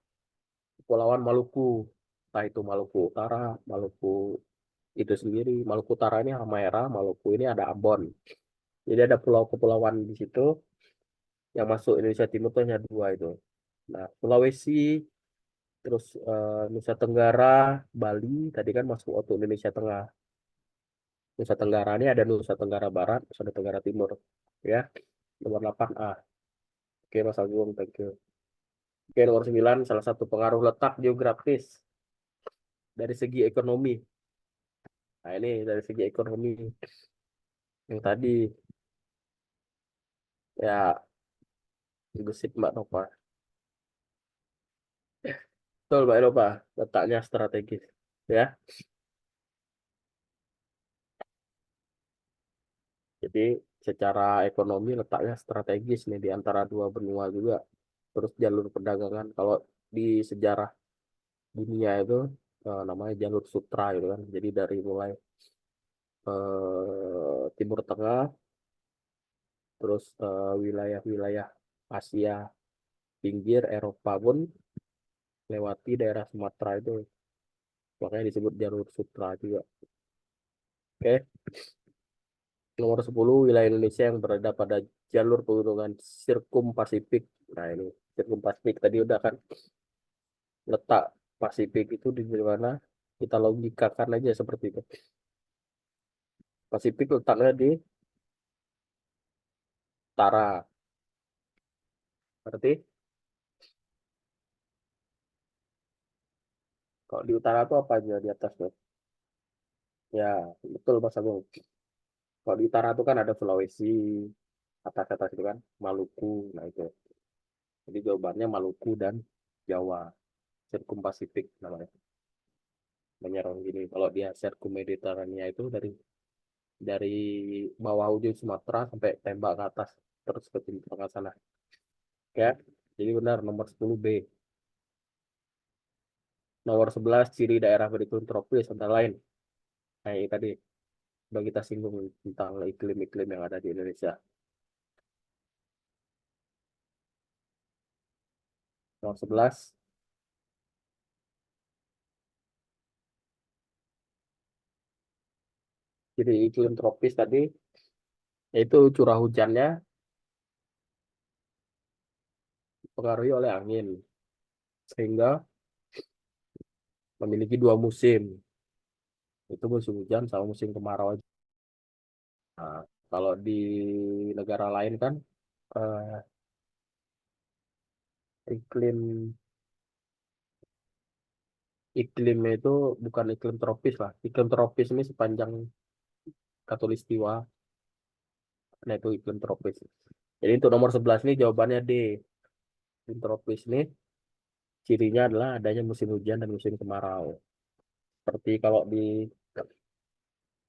Kepulauan Maluku. Entah itu Maluku Utara, Maluku itu sendiri. Maluku Utara ini Halmahera, Maluku ini ada Ambon. Jadi ada pulau-kepulauan di situ. Yang masuk Indonesia Timur itu hanya 2 itu. Nah, Sulawesi, terus Nusa Tenggara, Bali, tadi kan masuk waktu Indonesia Tengah. Nusa Tenggara ini ada Nusa Tenggara Barat, Nusa Tenggara Timur. Ya, nomor 8A. Oke, Mas Agung, thank you. Oke, nomor 9, salah satu pengaruh letak geografis dari segi ekonomi. Nah, ini dari segi ekonomi. Yang tadi, ya, gesit Mbak Nova. Betul, Mbak Nova, letaknya strategis. Ya, jadi secara ekonomi letaknya strategis nih di antara 2 benua juga. Terus jalur perdagangan, kalau di sejarah dunia itu namanya jalur sutra gitu kan. Jadi dari mulai Timur Tengah, terus wilayah-wilayah Asia pinggir, Eropa pun lewati daerah Sumatera itu. Makanya disebut jalur sutra juga. Oke, nomor 10, wilayah Indonesia yang berada pada jalur pegunungan Sirkum Pasifik. Nah ini, Sirkum Pasifik tadi udah kan, letak Pasifik itu di mana, kita logikakan aja seperti itu. Pasifik letaknya di utara. Berarti kalau di utara itu apa aja di atasnya? Ya, betul Mas Agung. Kalau di utara itu kan ada Sulawesi, atas-atas itu kan, Maluku. Nah itu. Jadi jawabannya Maluku dan Jawa. Sirkum Pasifik namanya. Menyerang gini. Kalau dia Sirkum Mediterania itu dari bawah ujung Sumatera sampai tembak ke atas, terus ke timur tengah sana. Ya, jadi benar nomor 10B. Nomor 11, ciri daerah beriklim tropis antara lain. Nah, ini tadi udah kita singgung tentang iklim-iklim yang ada di Indonesia. Nomor 11, jadi iklim tropis tadi, yaitu curah hujannya dipengaruhi oleh angin, sehingga memiliki 2 musim. Itu musim hujan sama musim kemarau aja. Nah, kalau di negara lain kan eh, iklim iklimnya itu bukan iklim tropis lah. Iklim tropis ini sepanjang Katulistiwa, nah itu iklim tropis. Jadi untuk nomor 11 ini jawabannya D. Iklim tropis ini cirinya adalah adanya musim hujan dan musim kemarau. Seperti kalau di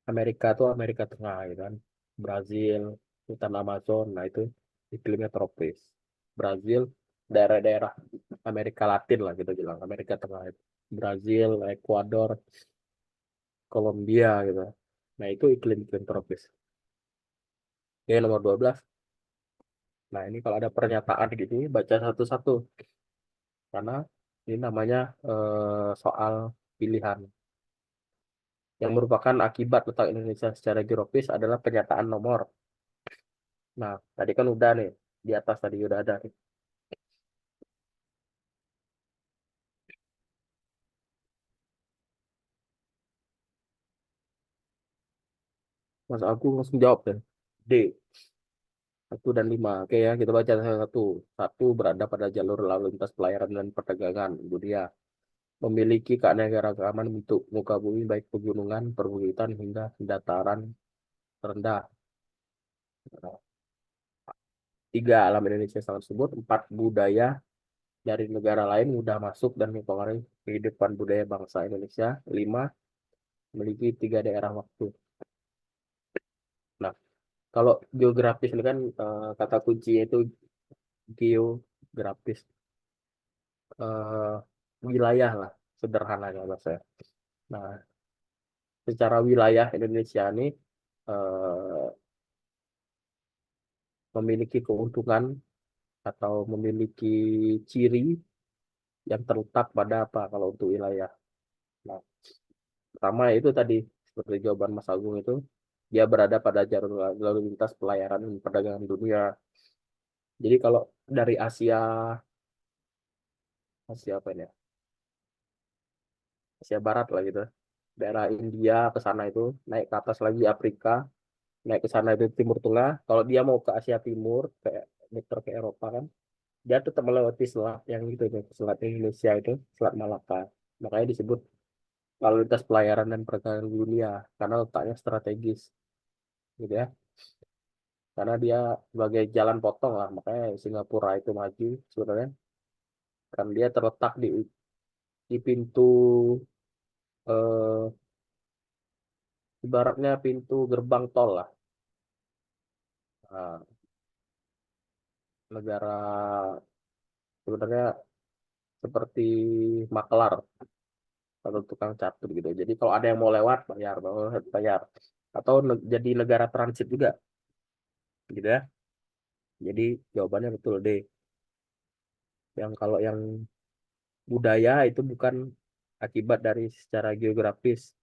Amerika tuh Amerika Tengah gitu kan. Brazil, hutan Amazon, nah itu iklimnya tropis. Brazil, daerah-daerah Amerika Latin lah kita bilang, Amerika Tengah itu. Brazil, Ekuador, Kolombia gitu. Nah itu iklim-iklim tropis. Oke, nomor 12. Nah ini kalau ada pernyataan gini, baca satu-satu. Karena ini namanya soal pilihan. Yang merupakan akibat letak Indonesia secara geografis adalah pernyataan nomor. Nah, tadi kan udah nih, di atas tadi udah ada nih. Mas Agung langsung jawab deh. D, 1 dan 5. Oke ya, kita baca satu. Satu, berada pada jalur lalu lintas pelayaran dan perdagangan. Dunia memiliki keanekaragaman bentuk muka bumi baik pegunungan, perbukitan hingga dataran rendah. 3, alam Indonesia sangat subur. 4, budaya dari negara lain mudah masuk dan mempengaruhi kehidupan budaya bangsa Indonesia. 5, memiliki 3 daerah waktu. Nah, kalau geografis ini kan kata kuncinya itu geografis, eh, wilayah lah sederhananya bahasa. Nah, secara wilayah Indonesia ini eh, memiliki keuntungan atau memiliki ciri yang terletak pada apa kalau untuk wilayah. Nah, pertama itu tadi seperti jawaban Mas Agung itu dia berada pada jalur lalu lintas pelayaran dan perdagangan dunia. Jadi kalau dari Asia, Asia apa ini ya? Asia Barat lah gitu. Daerah India ke sana itu naik ke atas lagi Afrika, naik ke sana itu Timur Tengah. Kalau dia mau ke Asia Timur, kayak muter ke Eropa kan, dia tetap melewati selat yang gitu itu, selat Indonesia itu, selat Malaka. Makanya disebut lalu lintas pelayaran dan perdagangan dunia karena letaknya strategis, gitu ya. Karena dia sebagai jalan potong lah, makanya Singapura itu maju sebenarnya. Kan dia terletak di pintu eh, ibaratnya pintu gerbang tol lah. Nah, negara sebenarnya seperti makelar atau tukang catur gitu. Jadi kalau ada yang mau lewat bayar, bayar. Atau jadi negara transit juga, gitu ya. Jadi jawabannya betul D. Yang kalau yang budaya itu bukan akibat dari secara geografis,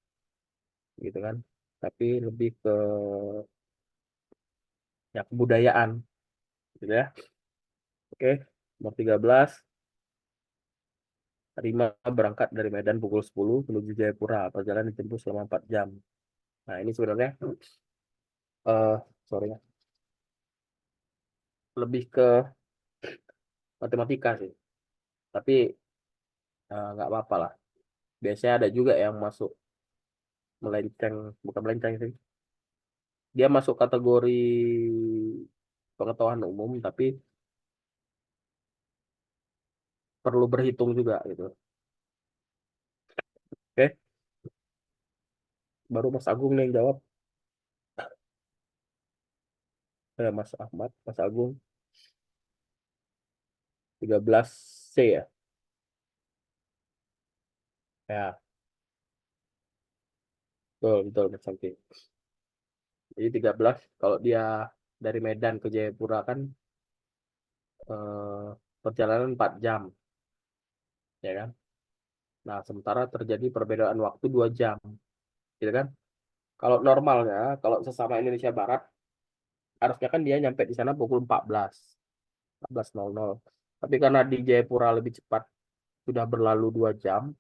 gitu kan. Tapi lebih ke ya kebudayaan, gitu ya. Oke, nomor 13. Rima berangkat dari Medan pukul 10 menuju Jayapura. Perjalanan ditempuh selama 4 jam. Nah, ini sebenarnya sorry ya, lebih ke matematika sih. Tapi nggak apa-apa lah. Biasanya ada juga yang masuk melenceng, bukan melenceng sih. Dia masuk kategori pengetahuan umum, tapi perlu berhitung juga gitu. Oke, baru Mas Agung nih yang jawab. Mas Ahmad, Mas Agung. 13C ya. Ya, betul, betul, Mas Santi. Jadi 13, kalau dia dari Medan ke Jayapura kan perjalanan 4 jam, ya kan? Nah, sementara terjadi perbedaan waktu 2 jam, gitu kan? Kalau normalnya, kalau sesama Indonesia Barat, harusnya kan dia nyampe di sana pukul 14.00. Tapi karena di Jayapura lebih cepat, sudah berlalu 2 jam,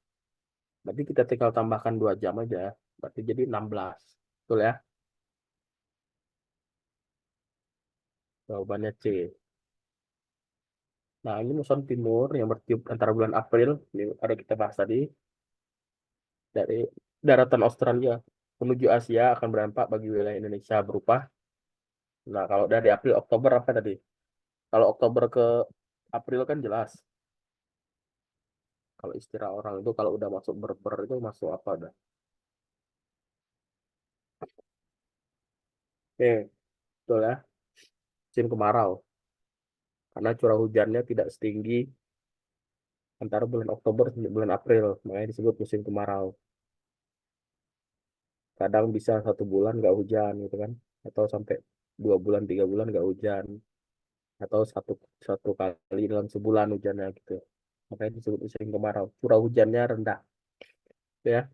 berarti kita tinggal tambahkan 2 jam aja, berarti jadi 16. Betul ya? Jawabannya C. Nah, ini muson timur yang bertiup antara bulan April, ini ada kita bahas tadi, dari daratan Australia menuju Asia akan berdampak bagi wilayah Indonesia berupa. Nah, kalau dari April Oktober apa tadi? Kalau Oktober ke April kan jelas. Kalau istilah orang itu kalau udah masuk berber itu masuk apa udah? Oke, betul ya. Musim kemarau. Karena curah hujannya tidak setinggi antara bulan Oktober sampai bulan April. Makanya disebut musim kemarau. Kadang bisa 1 bulan nggak hujan gitu kan. Atau sampai 2 bulan, 3 bulan nggak hujan. Atau satu satu kali dalam sebulan hujannya gitu. Makanya disebut musim kemarau. Curah hujannya rendah. Ya.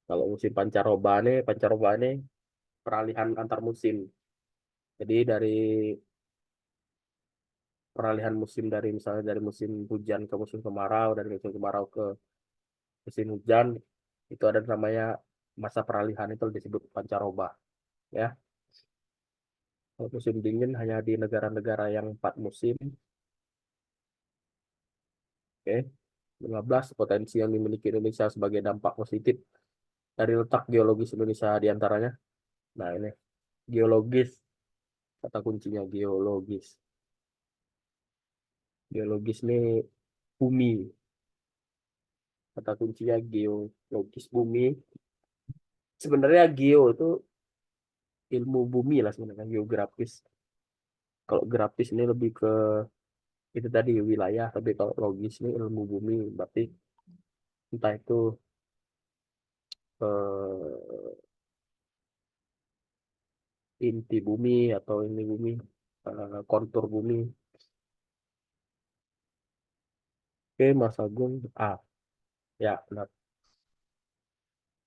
Kalau musim pancaroba ini peralihan antar musim. Jadi dari peralihan musim dari misalnya dari musim hujan ke musim kemarau, dari musim kemarau ke musim hujan, itu ada namanya masa peralihan itu disebut pancaroba. Ya, kalau musim dingin hanya di negara-negara yang 4 musim. Oke, 15 potensi yang dimiliki Indonesia sebagai dampak positif dari letak geologis Indonesia diantaranya. Nah ini geologis, kata kuncinya geologis. Geologis ini bumi, kata kuncinya geologis bumi. Sebenarnya geo itu ilmu bumi lah sebenarnya, geografis. Kalau grafis ini lebih ke itu tadi wilayah, tapi kalau logis ini ilmu bumi, berarti entah itu eh, inti bumi atau ini bumi, kontur bumi. Oke, Mas Agung, ya benar.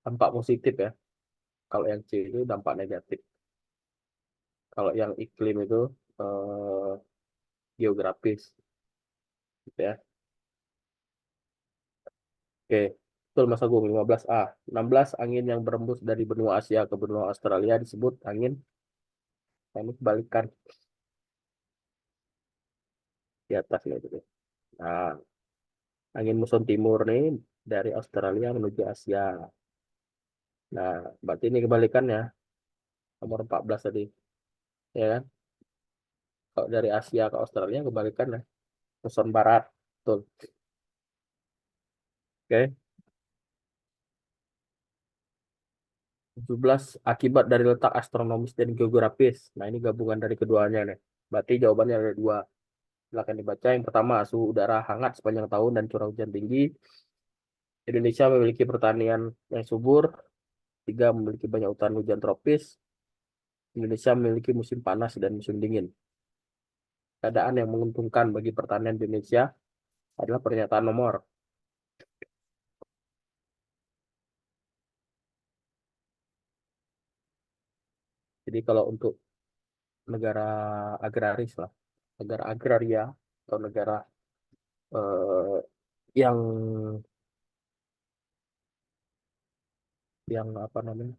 Dampak positif ya. Kalau yang C itu dampak negatif. Kalau yang iklim itu eh, geografis, gitu ya. Oke, betul Mas Agung 15A. 16 angin yang berembus dari benua Asia ke benua Australia disebut angin. Nah, ini kebalikan di atas nih, gitu. Nah, angin muson timur nih dari Australia menuju Asia. Nah, berarti ini kebalikannya nomor 14 tadi, ya kan? Kalau dari Asia ke Australia kebalikannya muson barat. Betul. Oke. 17 akibat dari letak astronomis dan geografis. Nah, ini gabungan dari keduanya nih. Berarti jawabannya ada dua. Silakan dibaca. Yang pertama, suhu udara hangat sepanjang tahun dan curah hujan tinggi. Indonesia memiliki pertanian yang subur. 3, memiliki banyak hutan hujan tropis. Indonesia memiliki musim panas dan musim dingin. Keadaan yang menguntungkan bagi pertanian Indonesia adalah pernyataan nomor. Jadi kalau untuk negara agraris lah, negara agraria atau negara eh, yang apa namanya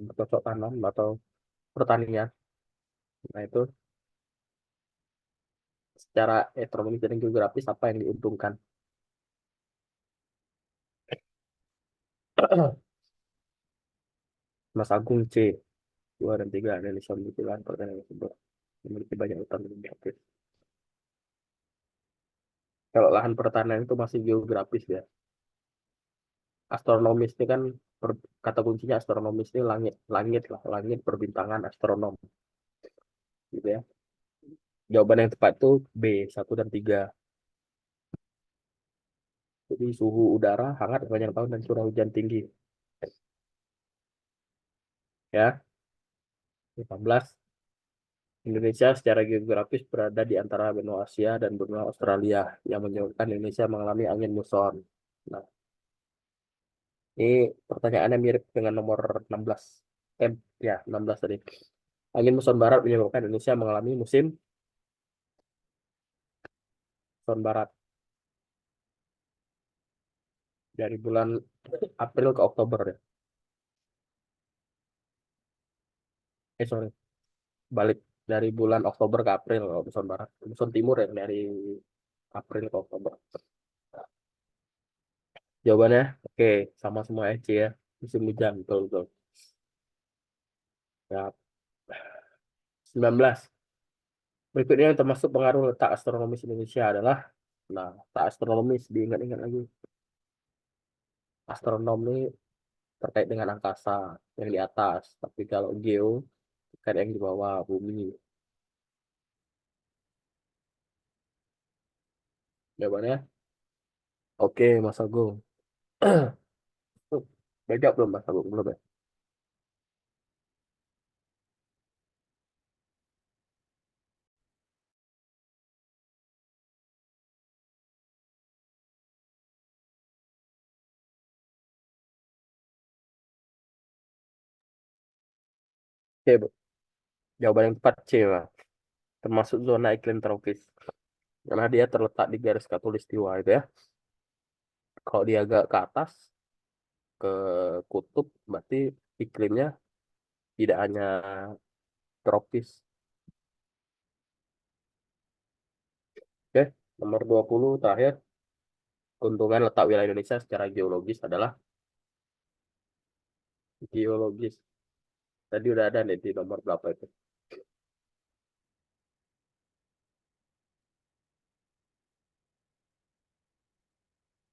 bercocok tanam atau pertanian, nah itu secara ekonomi dan geografis apa yang diuntungkan? Mas Agung C 2 dan 3 Indonesia memiliki lahan pertanian yang subur, memiliki banyak hutan dan tropis. Kalau lahan pertanian itu masih geografis ya. Astronomis ini kan kata kuncinya astronomis ini langit, langit lah, langit perbintangan astronom, gitu ya. Jawaban yang tepat itu B 1 dan 3. Jadi suhu udara hangat sepanjang tahun dan curah hujan tinggi. Ya, 15. Indonesia secara geografis berada di antara benua Asia dan benua Australia yang menyebabkan Indonesia mengalami angin muson. Nah, ini pertanyaannya mirip dengan nomor 16. Ya, 16 tadi. Angin muson barat menyebabkan Indonesia mengalami musim muson barat dari bulan April ke Oktober ya. Sorry, balik dari bulan Oktober ke April kalau muson barat. Muson timur ya dari April ke Oktober. Jawabannya oke, sama semua C ya. Musim hujan, betul betul. Ya, 19. Berikutnya yang termasuk pengaruh letak astronomis Indonesia adalah, nah, letak astronomis diingat-ingat lagi. Astronomi terkait dengan angkasa yang di atas, tapi kalau geo terkait yang di bawah bumi. Jawabannya, oke, Mas Agung. Beda belum Mas Agung? Belum ya? Oke, Bu. Jawaban yang tepat C, Pak. Termasuk zona iklim tropis. Karena dia terletak di garis khatulistiwa itu ya. Kalau dia agak ke atas, ke kutub, berarti iklimnya tidak hanya tropis. Oke, nomor 20 terakhir. Keuntungan letak wilayah Indonesia secara geologis adalah geologis. Tadi udah ada nih di nomor berapa itu.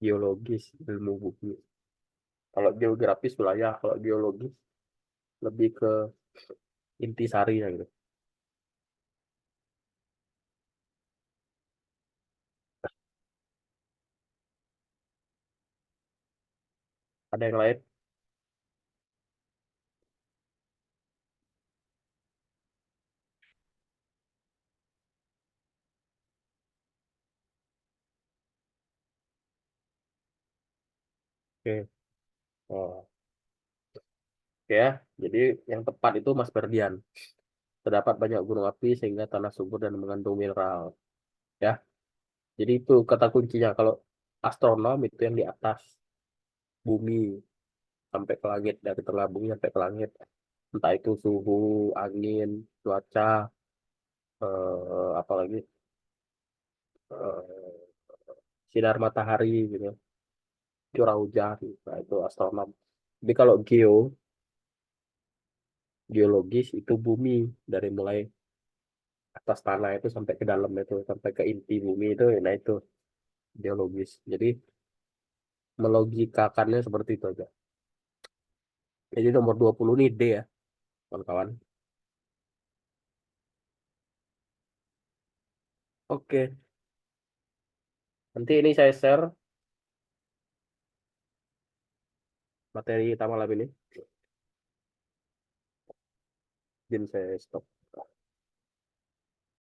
Geologis, ilmu bumi. Kalau geografis wilayah, kalau geologis lebih ke intisari ya gitu. Ada yang lain? Oke. Oh, oke ya. Jadi yang tepat itu Mas Ferdian. Terdapat banyak gunung api sehingga tanah subur dan mengandung mineral. Ya. Jadi itu kata kuncinya. Kalau astronom itu yang di atas bumi sampai ke langit, dari terlabung sampai ke langit. Entah itu suhu, angin, cuaca, apalagi eh, sinar matahari gitu, curah hujan. Nah, itu astronom. Jadi kalau geologis itu bumi, dari mulai atas tanah itu sampai ke dalam itu, sampai ke inti bumi itu, nah itu geologis. Jadi melogikakannya seperti itu aja. Jadi nomor 20 nih D ya, kawan-kawan. Oke, nanti ini saya share materi kita malam ini. Izin saya stop.